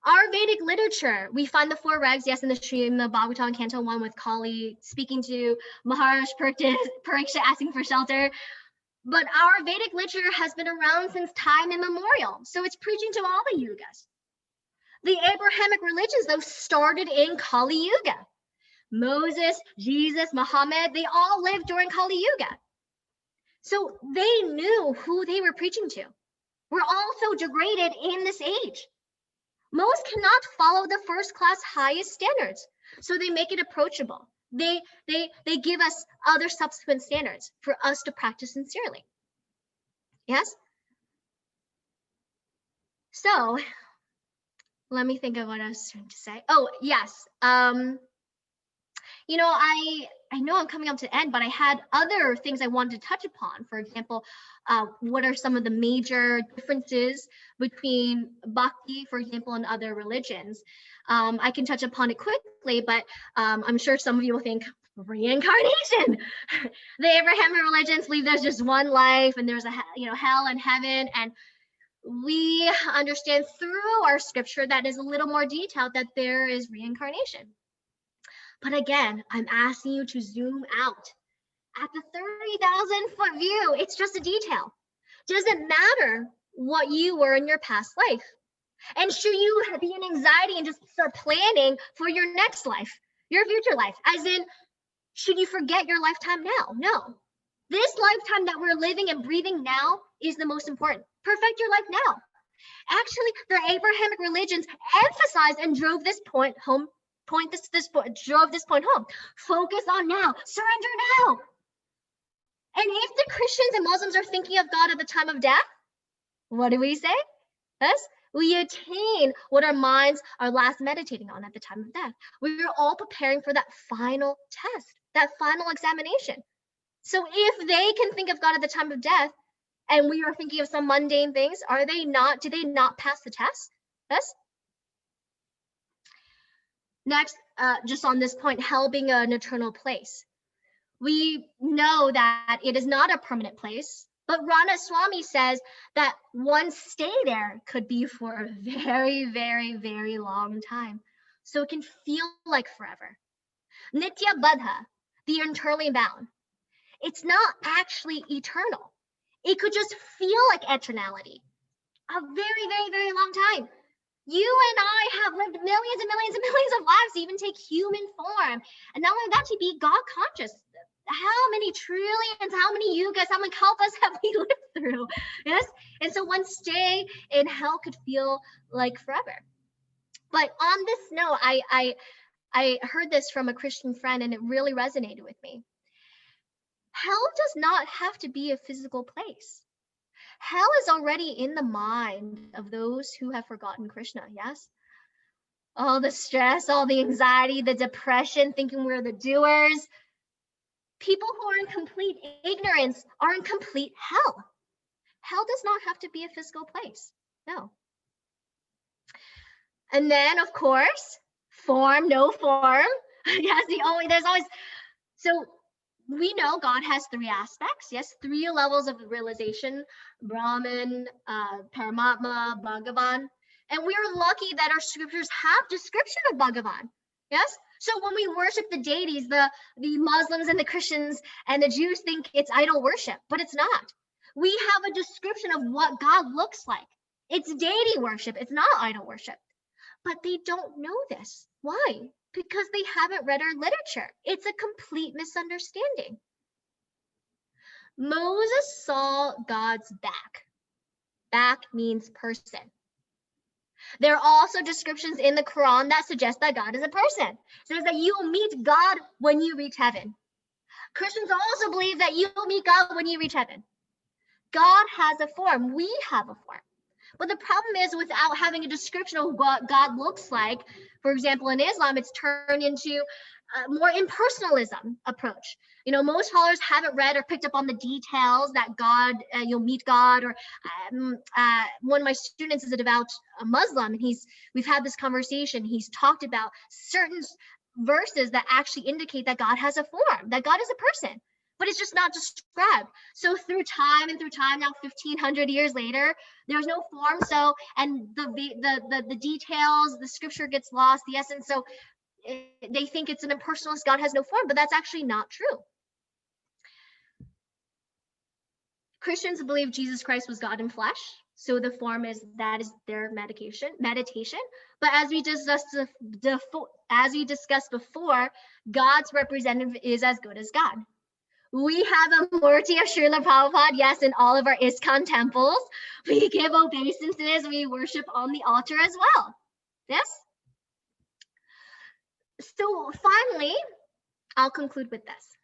Our Vedic literature, we find the 4 regs, yes, in the Srimad Bhagavatam, Canto 1, with Kali speaking to Maharaj Pariksha asking for shelter. But our Vedic literature has been around since time immemorial, so it's preaching to all the yugas. The Abrahamic religions, though, started in Kali Yuga. Moses, Jesus, Muhammad, they all lived during Kali Yuga. So they knew who they were preaching to. We're all so degraded in this age. Most cannot follow the first class highest standards, so they make it approachable. They give us other subsequent standards for us to practice sincerely. Yes? So let me think of what I was trying to say. Oh, yes. I know I'm coming up to the end, but I had other things I wanted to touch upon. For example, what are some of the major differences between bhakti, for example, and other religions? I can touch upon it quickly, but I'm sure some of you will think reincarnation. The Abrahamic religions believe there's just one life and there's a hell and heaven, and we understand through our scripture that is a little more detailed that there is reincarnation. But again, I'm asking you to zoom out. At the 30,000 foot view, it's just a detail. Does it matter what you were in your past life? And should you be in anxiety and just start planning for your next life, your future life? As in, should you forget your lifetime now? No. This lifetime that we're living and breathing now is the most important. Perfect your life now. Actually, the Abrahamic religions emphasized and drove this point home. Drove this point home. Focus on now. Surrender now. And if the Christians and Muslims are thinking of God at the time of death, what do we say? Yes, we attain what our minds are last meditating on at the time of death. We are all preparing for that final test, that final examination. So if they can think of God at the time of death, and we are thinking of some mundane things, do they not pass the test? Yes. Next, just on this point, hell being an eternal place. We know that it is not a permanent place, but Ranaswamy says that one's stay there could be for a very, very, very long time. So it can feel like forever. Nitya Buddha, the eternally bound. It's not actually eternal. It could just feel like eternality. A very, very, very long time. You and I have lived millions and millions and millions of lives to even take human form. And not only that, to be God conscious. How many trillions, how many yugas, how many kalpas have we lived through? Yes. And so one stay in hell could feel like forever. But on this note, I heard this from a Christian friend and it really resonated with me. Hell does not have to be a physical place. Hell is already in the mind of those who have forgotten Krishna, yes? All the stress, all the anxiety, the depression, thinking we're the doers. People who are in complete ignorance are in complete hell. Hell does not have to be a physical place, no. And then, of course, form, no form. Yes, there's always, so we know God has three aspects, yes, three levels of realization, Brahman, Paramatma, Bhagavan. And we are lucky that our scriptures have description of Bhagavan, yes? So when we worship the deities, the Muslims and the Christians and the Jews think it's idol worship, but it's not. We have a description of what God looks like. It's deity worship, it's not idol worship. But they don't know this. Why? Because they haven't read our literature. It's a complete misunderstanding. Moses saw God's back. Back means person. There are also descriptions in the Quran that suggest that God is a person. It says that you will meet God when you reach heaven. Christians also believe that you will meet God when you reach heaven. God has a form. We have a form. But the problem is, without having a description of what God looks like, for example, in Islam, it's turned into a more impersonalism approach. You know, most scholars haven't read or picked up on the details that God, you'll meet God, or one of my students is a devout Muslim, and we've had this conversation. He's talked about certain verses that actually indicate that God has a form, that God is a person, but it's just not described. So through time, now 1,500 years later, there's no form. So, and the details, the scripture gets lost, the essence. So they think it's an impersonalist, God has no form, but that's actually not true. Christians believe Jesus Christ was God in flesh. So the form is their meditation. But as we discussed before, God's representative is as good as God. We have a Murti of Srila Prabhupada, yes, in all of our ISKCON temples. We give obeisances, we worship on the altar as well. Yes? So finally, I'll conclude with this.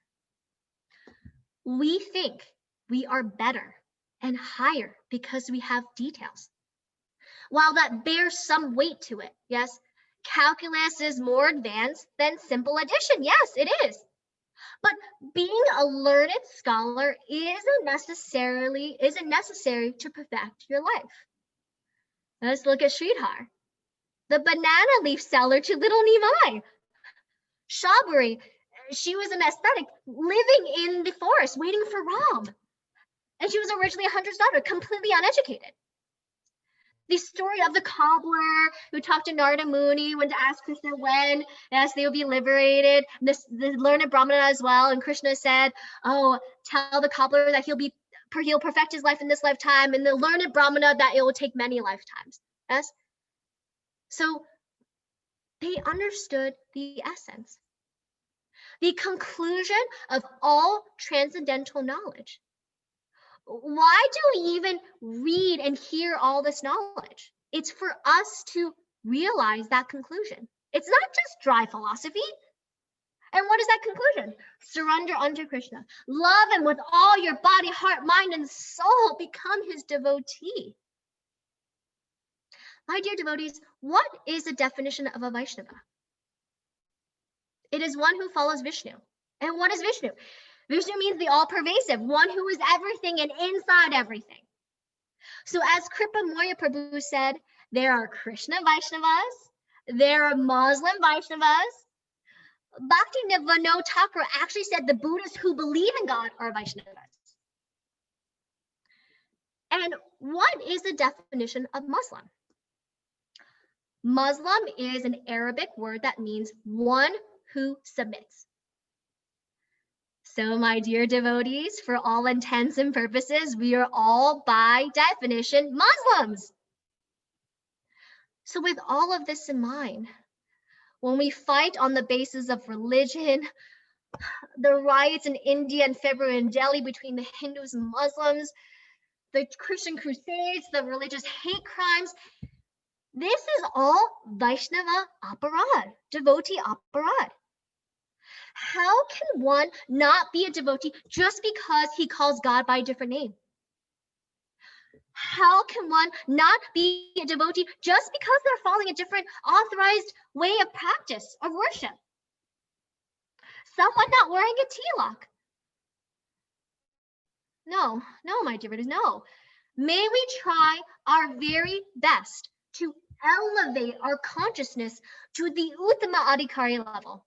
We think we are better and higher because we have details. While that bears some weight to it, yes, calculus is more advanced than simple addition. Yes, it is. But being a learned scholar isn't necessary to perfect your life. Let's look at Sridhar, the banana leaf seller to little Nimai. Shaburi, she was an ascetic living in the forest waiting for Ram. And she was originally a hunter's daughter, completely uneducated. The story of the cobbler who talked to Narada Muni, went to ask Krishna when, yes, they will be liberated. The learned Brahmana as well. And Krishna said, oh, tell the cobbler that he'll perfect his life in this lifetime, and the learned Brahmana that it will take many lifetimes. Yes. So they understood the essence, the conclusion of all transcendental knowledge. Why do we even read and hear all this knowledge? It's for us to realize that conclusion. It's not just dry philosophy. And what is that conclusion? Surrender unto Krishna. Love him with all your body, heart, mind, and soul. Become his devotee. My dear devotees, what is the definition of a Vaishnava? It is one who follows Vishnu. And what is Vishnu? Vishnu means the all-pervasive, one who is everything and inside everything. So as Kripa Moya Prabhu said, there are Krishna Vaishnavas, there are Muslim Vaishnavas. Bhakti Vinod Thakur actually said the Buddhists who believe in God are Vaishnavas. And what is the definition of Muslim? Muslim is an Arabic word that means one who submits. So my dear devotees, for all intents and purposes, we are all by definition Muslims. So with all of this in mind, when we fight on the basis of religion, the riots in India and February in Delhi between the Hindus and Muslims, the Christian crusades, the religious hate crimes, this is all Vaishnava aparad, devotee aparad. How can one not be a devotee just because he calls God by a different name? How can one not be a devotee just because they're following a different authorized way of practice of worship? Someone not wearing a tilak. No, my dear devotees, no. May we try our very best to elevate our consciousness to the Uttama Adhikari level.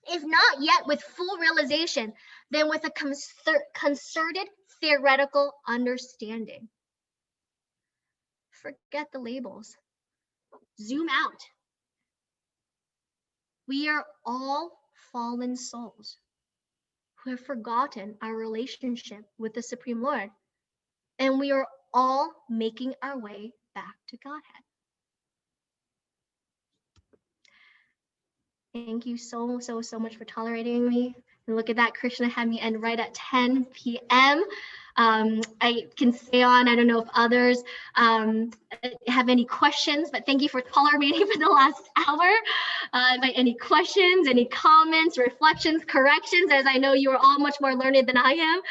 If not yet with full realization, then with a concerted theoretical understanding. Forget the labels. Zoom out. We are all fallen souls who have forgotten our relationship with the Supreme Lord, and we are all making our way back to Godhead. Thank you so much for tolerating me. And look at that, Krishna had me end right at 10 p.m. I can stay on. I don't know if others have any questions, but thank you for tolerating for the last hour. Any questions, any comments, reflections, corrections, as I know you are all much more learned than I am.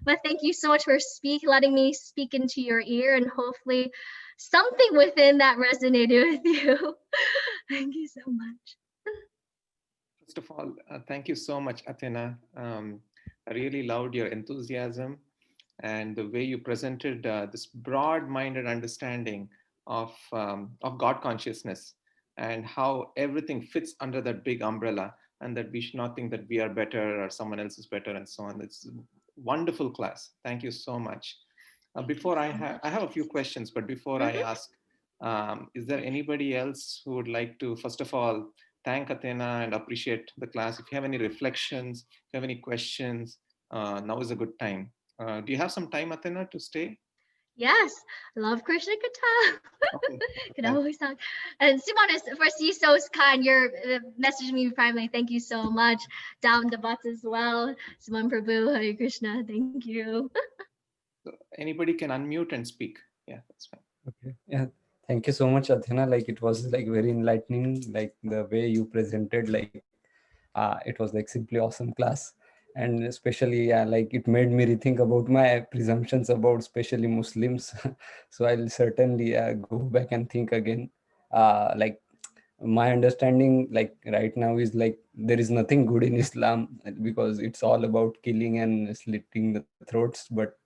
But thank you so much for letting me speak into your ear, and hopefully something within that resonated with you. Thank you so much. First of all, thank you so much, Athena. I really loved your enthusiasm and the way you presented this broad-minded understanding of God consciousness and how everything fits under that big umbrella, and that we should not think that we are better or someone else is better and so on. It's a wonderful class. Thank you so much. Before I have a few questions, but before I ask, is there anybody else who would like to, first of all, thank Athena and appreciate the class? If you have any reflections, if you have any questions, now is a good time. Do you have some time, Athena, to stay? Yes, love Krishna Katha. Okay. Could always talk. And Simon, first, you so kind. You're messaging me privately. Thank you so much. Down the butts as well. Simon Prabhu, Hare Krishna. Thank you. So anybody can unmute and speak. Yeah, that's fine. Okay. Yeah. Thank you so much, Athena. Like, it was like very enlightening, like the way you presented, like it was like simply awesome class. And especially, like it made me rethink about my presumptions about especially Muslims. So I'll certainly go back and think again. Like my understanding, like right now, is like there is nothing good in Islam because it's all about killing and slitting the throats. But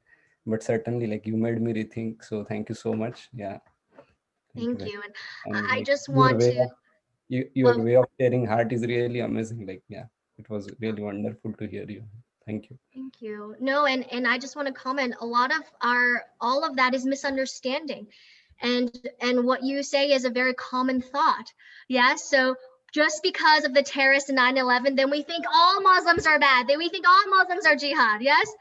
certainly, like you made me rethink. So thank you so much. Yeah. Thank you. And I Like, just your want way to. of your way of sharing heart is really amazing. Like, yeah, it was really wonderful to hear you. Thank you. Thank you. No, and I just want to comment. A lot of all of that is misunderstanding, and what you say is a very common thought. Yeah. So just because of the terrorists in 9/11, then we think all Muslims are bad. Then we think all Muslims are jihad. Yes.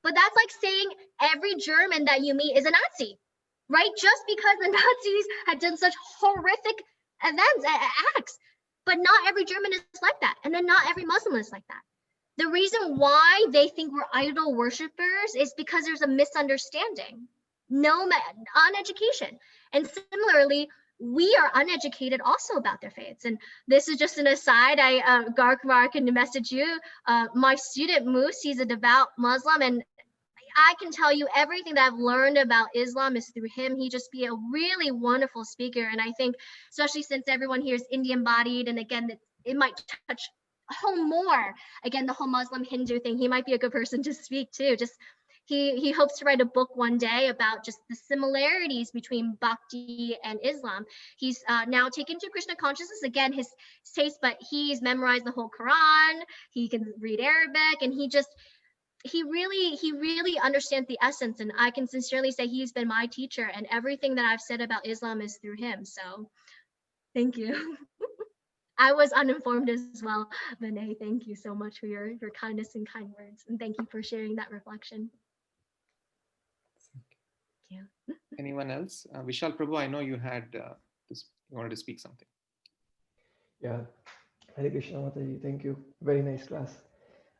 But that's like saying every German that you meet is a Nazi, right? Just because the Nazis had done such horrific events, acts. But not every German is like that. And then not every Muslim is like that. The reason why they think we're idol worshipers is because there's a misunderstanding. Uneducation. And similarly, we are uneducated also about their faiths. And this is just an aside. Garkumar, can message you. My student Moose, he's a devout Muslim, and I can tell you everything that I've learned about Islam is through him. He just be a really wonderful speaker. And I think, especially since everyone here is Indian bodied, and again, it might touch home more, again, the whole Muslim Hindu thing, he might be a good person to speak to. Just he hopes to write a book one day about just the similarities between Bhakti and Islam. He's now taken to Krishna consciousness, again, his taste, but he's memorized the whole Quran, he can read Arabic, and he really understands the essence. And I can sincerely say he's been my teacher, and everything that I've said about Islam is through him. So thank you. I was uninformed as well. Vinay, thank you so much for your kindness and kind words. And thank you for sharing that reflection. Thank you. Anyone else? Vishal Prabhu, I know you had you wanted to speak something. Yeah, Hare Krishna Mataji, thank you. Very nice class.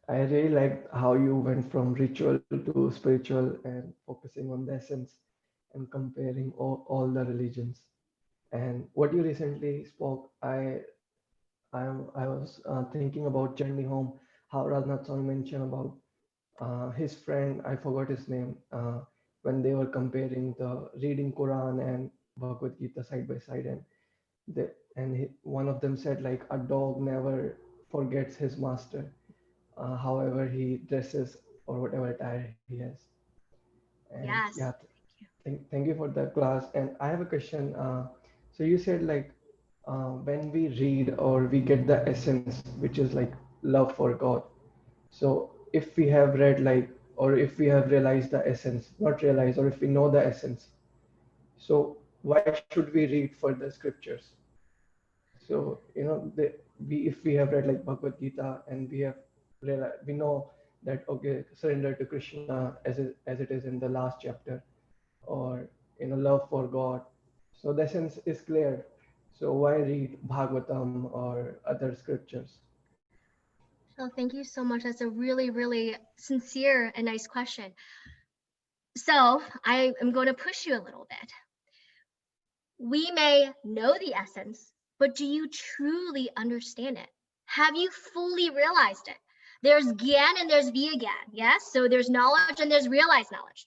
I really liked how you went from ritual to spiritual and focusing on the essence and comparing all the religions. And what you recently spoke, I was thinking about Journey Home, how Rajnath Swami mentioned about his friend, I forgot his name, when they were comparing the reading Quran and Bhagavad Gita side by side, and one of them said like a dog never forgets his master, however he dresses or whatever attire he has. And Yes. yeah, thank you for that class. And I have a question. So you said like when we read or we get the essence, which is like love for God. So if we have read like, or if we have realized the essence, not realized, or if we know the essence, so why should we read further scriptures? So if we have read like Bhagavad Gita and we have we know that okay, surrender to Krishna as it is in the last chapter, or love for God. So the essence is clear. So why read Bhagavatam or other scriptures? Oh, thank you so much. That's a really, really sincere and nice question. So I am going to push you a little bit. We may know the essence, but do you truly understand it? Have you fully realized it? There's Gyan and there's Vyagan, yes? So there's knowledge and there's realized knowledge.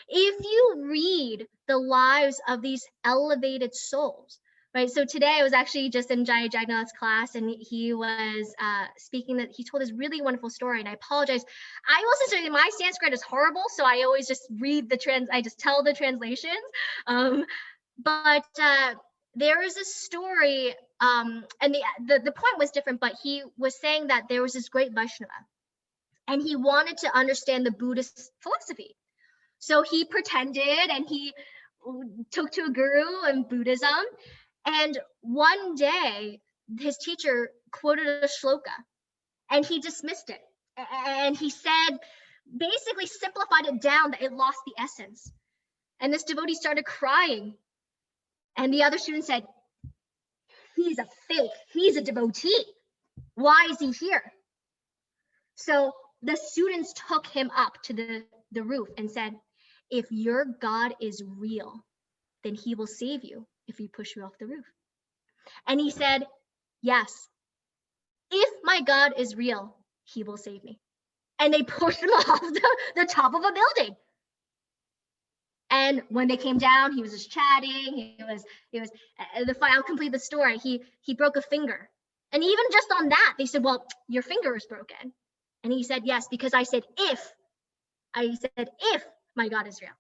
If you read the lives of these elevated souls, right? So today I was actually just in Jaya Jagannath's class, and he was speaking that he told this really wonderful story. And I apologize, I wasn't sure, my Sanskrit is horrible, so I always just read I just tell the translations. But there is a story, and the point was different, but he was saying that there was this great Vaishnava, and he wanted to understand the Buddhist philosophy. So he pretended and he took to a guru in Buddhism. And one day his teacher quoted a shloka and he dismissed it. And he said, basically simplified it down that it lost the essence. And this devotee started crying. And the other student said, he's a fake, he's a devotee. Why is he here? So the students took him up to the roof and said, if your God is real, then he will save you if we push you off the roof. And he said, yes, if my God is real, he will save me. And they pushed him off the top of a building. And when they came down, he was just chatting. I'll complete the story. He broke a finger. And even just on that, they said, well, your finger is broken. And he said, yes, because I said, if my God is real.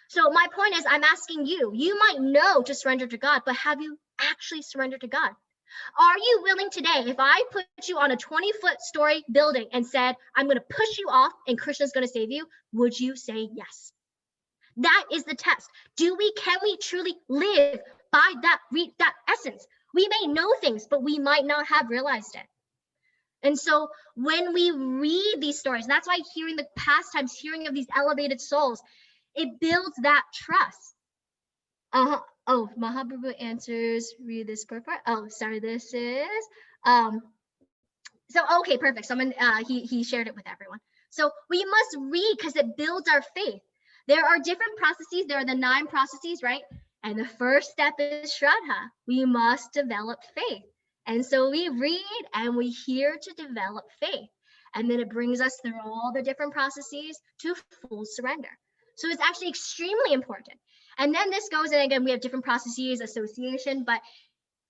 So my point is, I'm asking you might know to surrender to God, but have you actually surrendered to God? Are you willing today, if I put you on a 20-foot story building and said, I'm going to push you off and Krishna's going to save you, would you say yes? That is the test. Can we truly live by that essence? We may know things, but we might not have realized it. And so when we read these stories, and that's why hearing the pastimes, hearing of these elevated souls, it builds that trust. Oh, Mahaprabhu answers, read this part. Oh, sorry, this is, um, so, okay, perfect. Someone, he shared it with everyone. So we must read because it builds our faith. There are different processes. There are the 9 processes, right? And the first step is Shraddha. We must develop faith. And so we read and we hear to develop faith. And then it brings us through all the different processes to full surrender. So it's actually extremely important. And then this goes, and again, we have different processes, association, but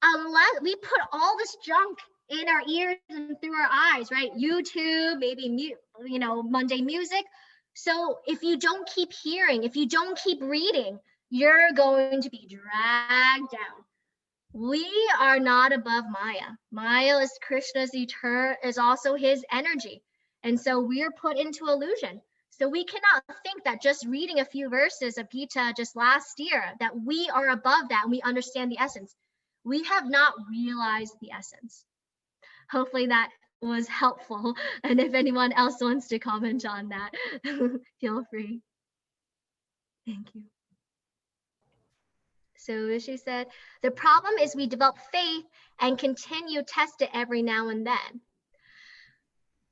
unless we put all this junk in our ears and through our eyes, right? YouTube, maybe, Monday music. So if you don't keep hearing, if you don't keep reading, you're going to be dragged down. We are not above Maya. Maya is Krishna's is also his energy. And so we're put into illusion. So we cannot think that just reading a few verses of Gita just last year, that we are above that and we understand the essence. We have not realized the essence. Hopefully that was helpful. And if anyone else wants to comment on that, feel free. Thank you. So she said, the problem is we develop faith and continue test it every now and then.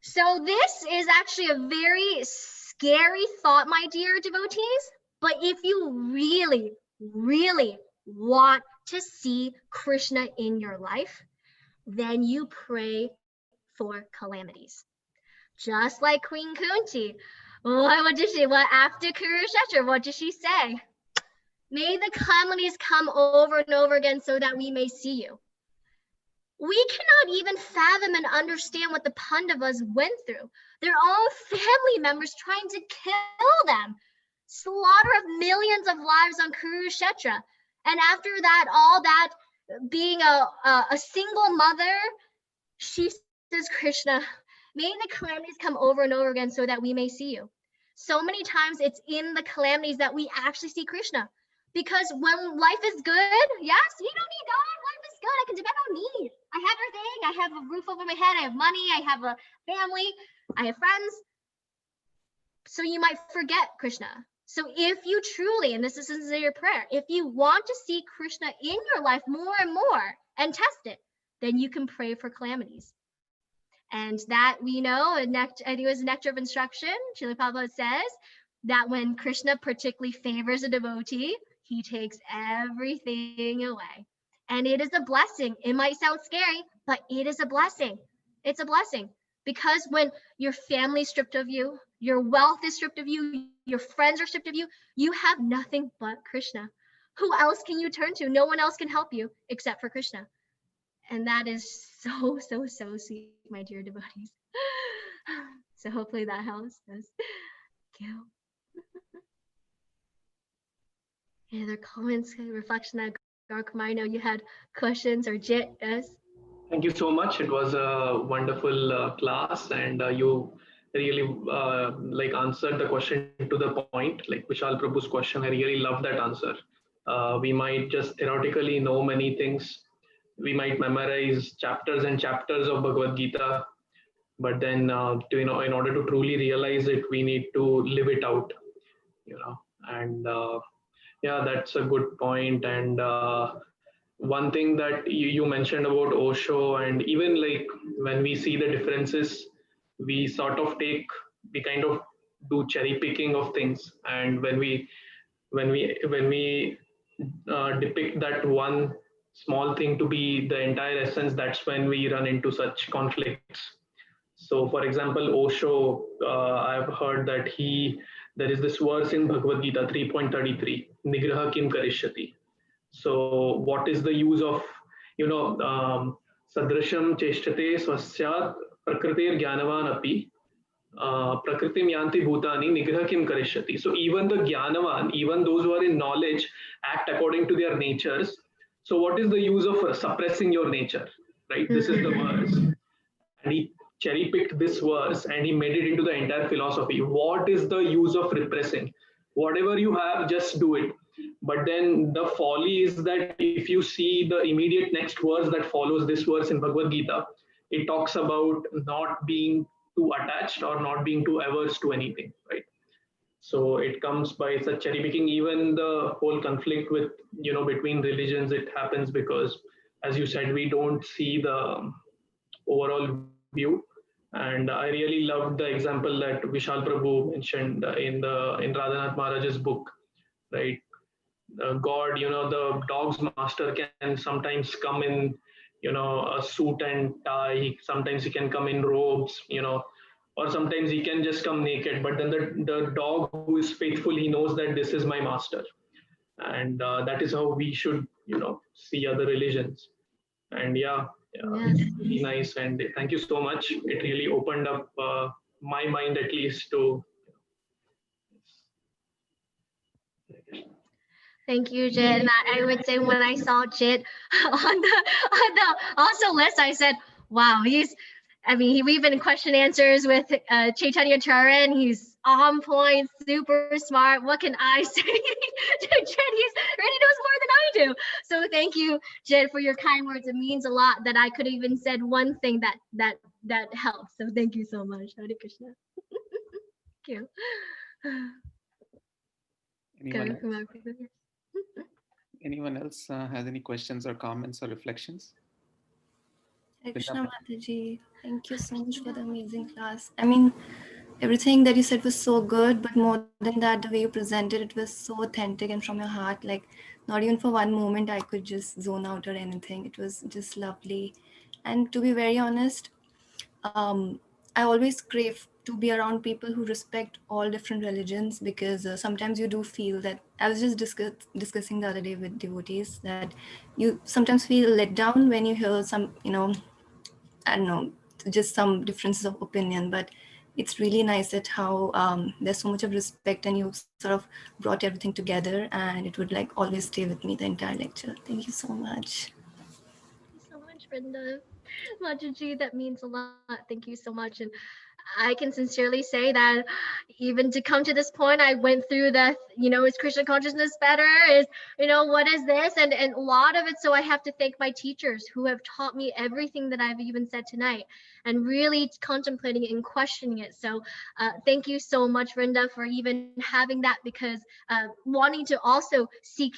So this is actually a very scary thought, my dear devotees. But if you really, really want to see Krishna in your life, then you pray for calamities. Just like Queen Kunti. After Kurukshetra, what did she say? May the calamities come over and over again so that we may see you. We cannot even fathom and understand what the Pandavas went through. Their own family members trying to kill them. Slaughter of millions of lives on Kurukshetra. And after that, all that, being a single mother, she says, Krishna, may the calamities come over and over again so that we may see you. So many times it's in the calamities that we actually see Krishna. Because when life is good, yes, you don't need God. Life is good. I can depend on me. I have everything. I have a roof over my head. I have money. I have a family. I have friends. So you might forget Krishna. So if you truly, and this is your prayer, if you want to see Krishna in your life more and more and test it, then you can pray for calamities. And that we know, I think it was Nectar of Instruction, Srila Prabhupada says that when Krishna particularly favors a devotee, he takes everything away. And it is a blessing. It might sound scary, but it is a blessing. It's a blessing. Because when your family is stripped of you, your wealth is stripped of you, your friends are stripped of you, you have nothing but Krishna. Who else can you turn to? No one else can help you except for Krishna. And that is so, so, so sweet, my dear devotees. So hopefully that helps. Thank you. Any other comments, reflection that Gaurakumar, I know you had questions or Jit, yes? Thank you so much. It was a wonderful class, and you really answered the question to the point. Like Vishal Prabhu's question, I really love that answer. We might just theoretically know many things. We might memorize chapters and chapters of Bhagavad Gita, but then in order to truly realize it, we need to live it out. And yeah, that's a good point. And one thing that you mentioned about Osho, and even like when we see the differences, we kind of do cherry picking of things, and when we depict that one small thing to be the entire essence, that's when we run into such conflicts. So for example, Osho, I've heard that there is this verse in Bhagavad Gita 3.33, Nigraha Kim Karishyati. So what is the use of, Sadrasham Cheshtate Swasyat Prakritir Gyanavan Api Prakritim Yanti Bhutani Nigraha Kim Karishyati. So even the Gyanavan, even those who are in knowledge, act according to their natures. So what is the use of suppressing your nature, right? This is the verse. And he cherry picked this verse and he made it into the entire philosophy. What is the use of repressing? Whatever you have, just do it. But then the folly is that if you see the immediate next verse that follows this verse in Bhagavad Gita, it talks about not being too attached or not being too averse to anything, right? So it comes by such cherry picking. Even the whole conflict with, between religions, it happens because, as you said, we don't see the overall view. And I really loved the example that Vishal Prabhu mentioned in Radhanath Maharaj's book, right? God, the dog's master can sometimes come in, a suit and tie. Sometimes he can come in robes, or sometimes he can just come naked. But then the dog who is faithful, he knows that this is my master. And that is how we should, see other religions. And yeah, Yes. it's really nice. And thank you so much. It really opened up my mind, at least, to. Thank you, Jit. And I would say when I saw Jit on the also list, I said, wow, we've been in question answers with Chaitanya Charan. He's on point, super smart. What can I say to Jit? He already knows more than I do. So thank you, Jit, for your kind words. It means a lot that I could have even said one thing that helps. So thank you so much. Hare Krishna. Thank you. Anyone else has any questions or comments or reflections? Hare Krishna Mataji, thank you so much for the amazing class. I mean, everything that you said was so good, but more than that, the way you presented it was so authentic and from your heart. Like, not even for one moment I could just zone out or anything. It was just lovely. And to be very honest, I always crave to be around people who respect all different religions, because sometimes you do feel that, I was just discussing the other day with devotees, that you sometimes feel let down when you hear some, I don't know, just some differences of opinion. But it's really nice that how there's so much of respect, and you sort of brought everything together, and it would like always stay with me the entire lecture. Thank you so much. Thank you so much, Brenda. Majuji, that means a lot. Thank you so much. And I can sincerely say that even to come to this point, I went through the, is Krishna consciousness better? What is this? And a lot of it. So I have to thank my teachers who have taught me everything that I've even said tonight, and really contemplating it and questioning it. So thank you so much, Brenda, for even having that, because wanting to also seek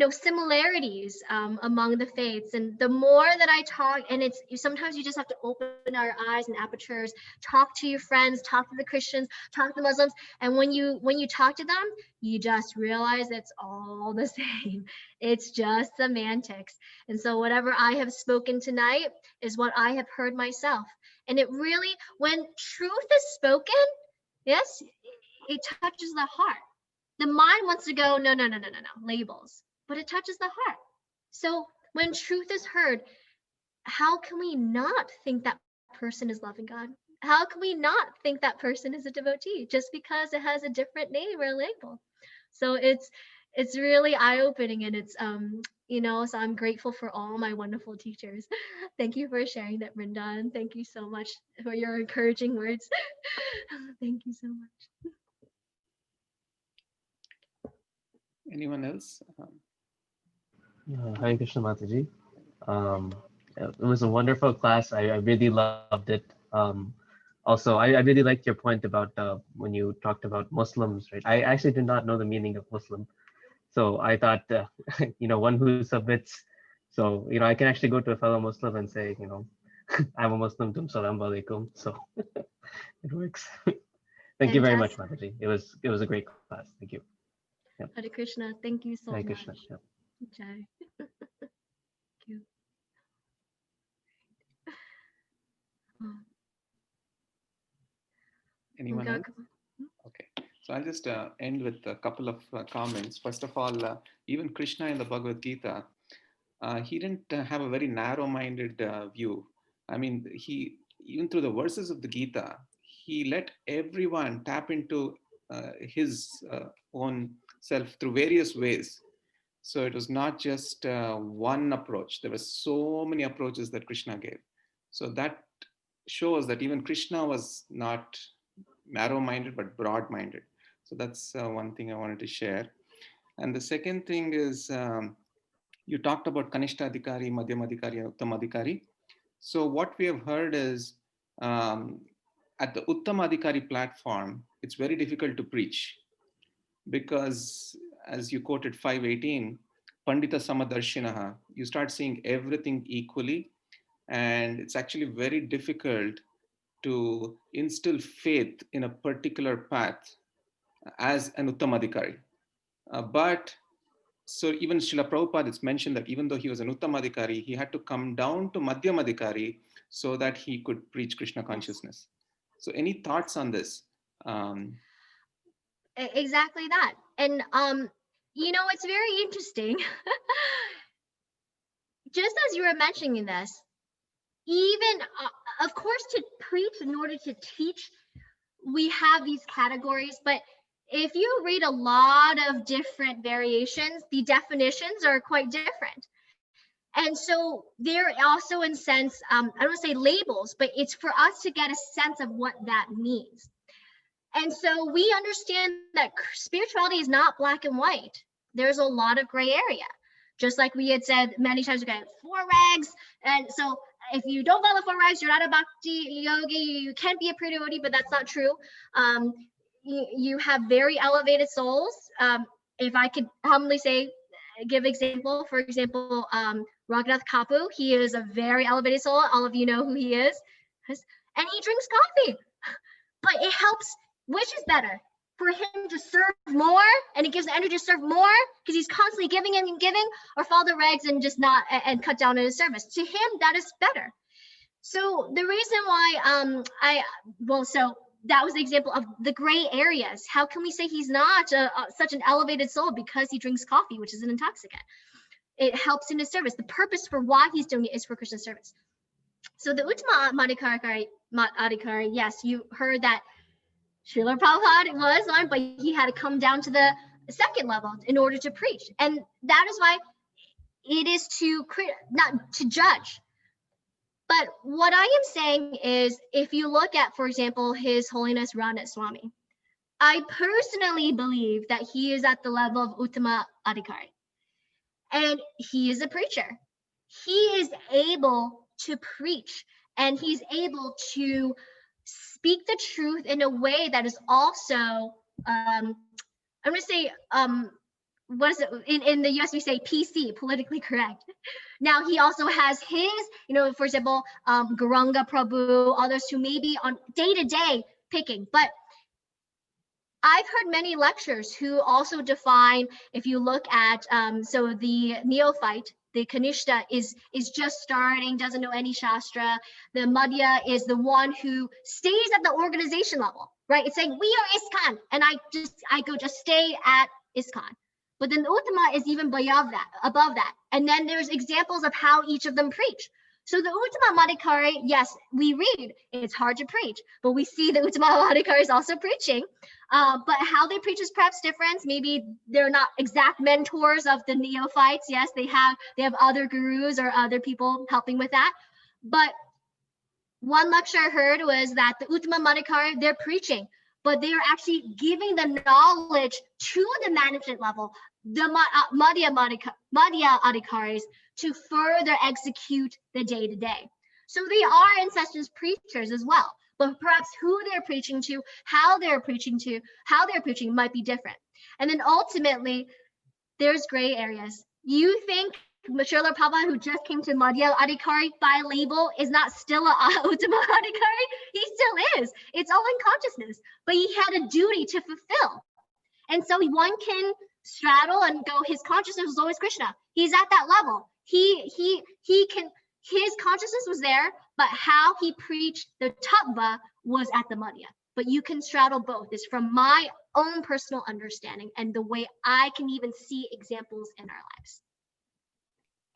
similarities among the faiths. And the more that I talk, and it's sometimes you just have to open our eyes and apertures, talk to your friends, talk to the Christians, talk to the Muslims, and when you talk to them, you just realize it's all the same. It's just semantics. And so whatever I have spoken tonight is what I have heard myself. And it really, when truth is spoken, yes, it touches the heart. The mind wants to go, no, no, no, no, no, no, labels, but it touches the heart. So when truth is heard, how can we not think that person is loving God? How can we not think that person is a devotee just because it has a different name or label? So it's really eye-opening, and it's so I'm grateful for all my wonderful teachers. Thank you for sharing that, Brenda, and thank you so much for your encouraging words. Thank you so much. Anyone else? Hare Krishna Mataji. It was a wonderful class. I really loved it. Also, I really liked your point about when you talked about Muslims, right? I actually did not know the meaning of Muslim. So I thought, one who submits. So, I can actually go to a fellow Muslim and say, I'm a Muslim, tum salam alaikum. So it works. Thank you very much, Fantastic. Mataji. It was a great class. Thank you. Yep. Hare Krishna. Thank you so Hare much. Krishna. Yep. Jai. Thank you. Anyone else? Okay, so I'll just end with a couple of comments. First of all, even Krishna in the Bhagavad Gita, he didn't have a very narrow-minded view. I mean, he, even through the verses of the Gita, he let everyone tap into his own self through various ways. So it was not just one approach. There were so many approaches that Krishna gave. So that shows that even Krishna was not narrow-minded, but broad-minded. So that's one thing I wanted to share. And the second thing is, you talked about Kanishtadhikari, Madhyamadhikari, and Uttamadhikari. So what we have heard is at the Uttamadhikari platform, it's very difficult to preach because, as you quoted 518, Pandita Samadarshinaha, you start seeing everything equally. And it's actually very difficult to instill faith in a particular path as an Uttamadhikari. But so even Srila Prabhupada, it's mentioned that even though he was an Uttamadhikari, he had to come down to Madhyamadhikari so that he could preach Krishna consciousness. So any thoughts on this? Exactly that. And it's very interesting. Just as you were mentioning this, even of course, to preach in order to teach, we have these categories, but if you read a lot of different variations, the definitions are quite different. And so they're also, in sense, I don't want to say labels, but it's for us to get a sense of what that means. And so we understand that spirituality is not black and white. There's a lot of gray area. Just like we had said many times ago, 4 rags. And so if you don't follow 4 rags, you're not a bhakti yogi. You can't be a pure devotee, but that's not true. You have very elevated souls. If I could humbly say, give example, for example, Raghunath Kapu, he is a very elevated soul. All of you know who he is. And he drinks coffee. But it helps, which is better? For him to serve more and it gives the energy to serve more because he's constantly giving and giving, or follow the regs and just not and cut down on his service. To him, that is better. So the reason why so that was the example of the gray areas. How can we say he's not such an elevated soul because he drinks coffee, which is an intoxicant? It helps in his service. The purpose for why he's doing it is for Krishna's service. So the Uttama Adhikari, yes, you heard that Srila Prabhupada was on, but he had to come down to the second level in order to preach. And that is why it is not to judge. But what I am saying is, if you look at, for example, His Holiness Radha Swami, I personally believe that he is at the level of Uttama Adhikari. And he is a preacher. He is able to preach, and he's able to speak the truth in a way that is also, I'm going to say, what is it? In the US, we say PC, politically correct. Now, he also has his, for example, Garanga Prabhu, others who may be on day-to-day picking. But I've heard many lectures who also define, if you look at, so the neophyte, the Kanishta is just starting, doesn't know any Shastra. The Madhya is the one who stays at the organization level, right? It's saying, we are ISKCON, and I go just stay at ISKCON. But then the Uttama is even above that. And then there's examples of how each of them preach. So the Uttama Madhikari, yes, we read, it's hard to preach, but we see the Uttama Madhikari is also preaching. But how they preach is perhaps different. Maybe they're not exact mentors of the neophytes. Yes, they have other gurus or other people helping with that. But one lecture I heard was that the Uttama Madhikari, they're preaching, but they are actually giving the knowledge to the management level, the Madhya Adhikaris, to further execute the day-to-day. So they are ancestors preachers as well, but perhaps who they're preaching to, how they're preaching might be different. And then ultimately, there's gray areas. You think Srila Prabhupada, who just came to Madhya Adhikari by label, is not still a Uttama Adhikari? He still is. It's all in consciousness, but he had a duty to fulfill. And so one can straddle and go, his consciousness was always Krishna. He's at that level. His consciousness was there, but how he preached the tattva was at the Madhya. But you can straddle both. It's from my own personal understanding and the way I can even see examples in our lives.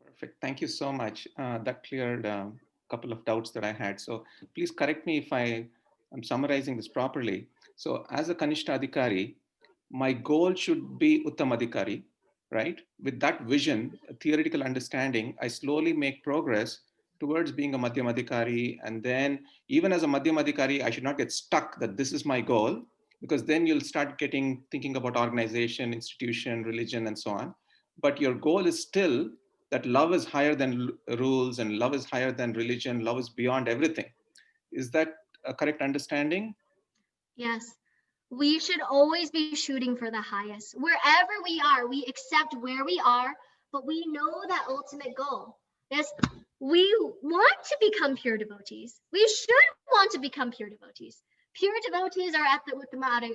Perfect. Thank you so much. That cleared a couple of doubts that I had. So please correct me if I'm summarizing this properly. So as a Kanishta Adhikari, my goal should be Uttamadhikari, right? With that vision, a theoretical understanding, I slowly make progress towards being a Madhyamadhikari. And then even as a Madhyamadhikari, I should not get stuck that this is my goal, because then you'll start thinking about organization, institution, religion, and so on. But your goal is still that love is higher than rules and love is higher than religion, love is beyond everything. Is that a correct understanding? Yes. We should always be shooting for the highest. Wherever we are, we accept where we are, but we know that ultimate goal. Yes, we want to become pure devotees. We should want to become pure devotees. Pure devotees are at the Uttamada.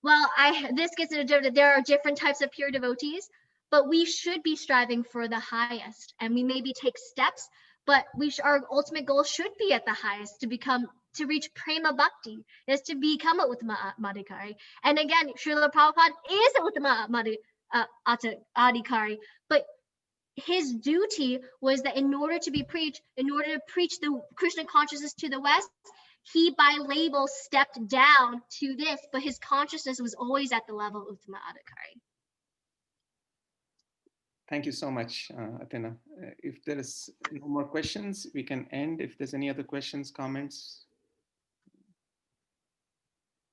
Well, this gets into there are different types of pure devotees, but we should be striving for the highest, and we maybe take steps, but our ultimate goal should be at the highest to reach prema bhakti, is to become a Uttama Adhikari. And again, Srila Prabhupada is a Uttama Adhikari, but his duty was that in order to preach the Krishna consciousness to the West, he by label stepped down to this, but his consciousness was always at the level of Uttama Adhikari. Thank you so much, Athena. If there is no more questions, we can end. If there's any other questions, comments.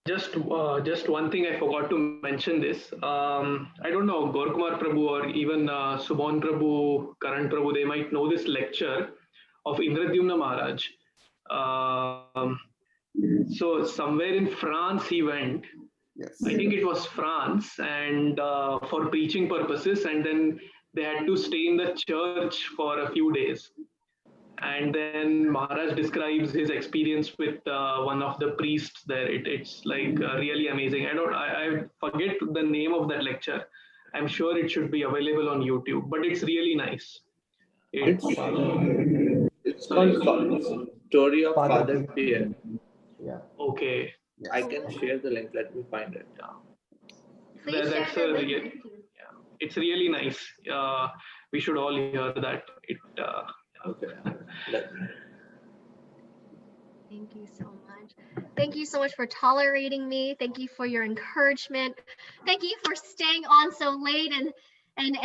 Just one thing I forgot to mention this. I don't know, Gaurakumar Prabhu or even Subhan Prabhu, Karan Prabhu, they might know this lecture of Indradyumna Maharaj. So somewhere in France he went. Yes. I think it was France, and for preaching purposes, and then they had to stay in the church for a few days. And then Maharaj describes his experience with one of the priests there. It's like really amazing. I forget the name of that lecture. I'm sure it should be available on YouTube, but it's really nice. It's called Story of Father Pierre. Yeah. Okay. I can share the link. Let me find it. Please That's share a the real, link. yeah, it's really nice. We should all hear that. Okay. Let me. Thank you so much. Thank you so much for tolerating me. Thank you for your encouragement. Thank you for staying on so late and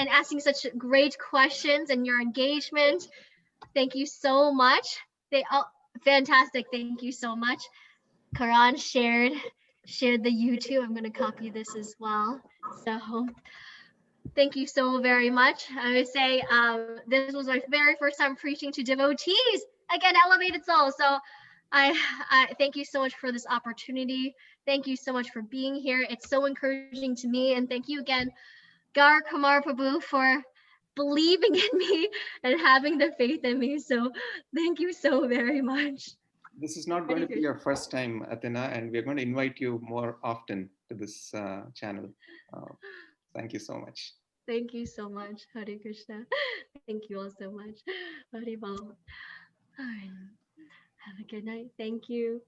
asking such great questions and your engagement. Thank you so much. Fantastic. Thank you so much. Karan shared the YouTube. I'm going to copy this as well. So thank you so very much. I would say this was my very first time preaching to devotees. Again, elevated souls. So I thank you so much for this opportunity. Thank you so much for being here. It's so encouraging to me. And thank you again, Gar Kumar Prabhu, for believing in me and having the faith in me. So thank you so very much. This is not going to be your first time, Athena, and we're going to invite you more often to this channel. Thank you so much. Thank you so much. Hare Krishna. Thank you all so much. Hare Bol. All right. Have a good night. Thank you.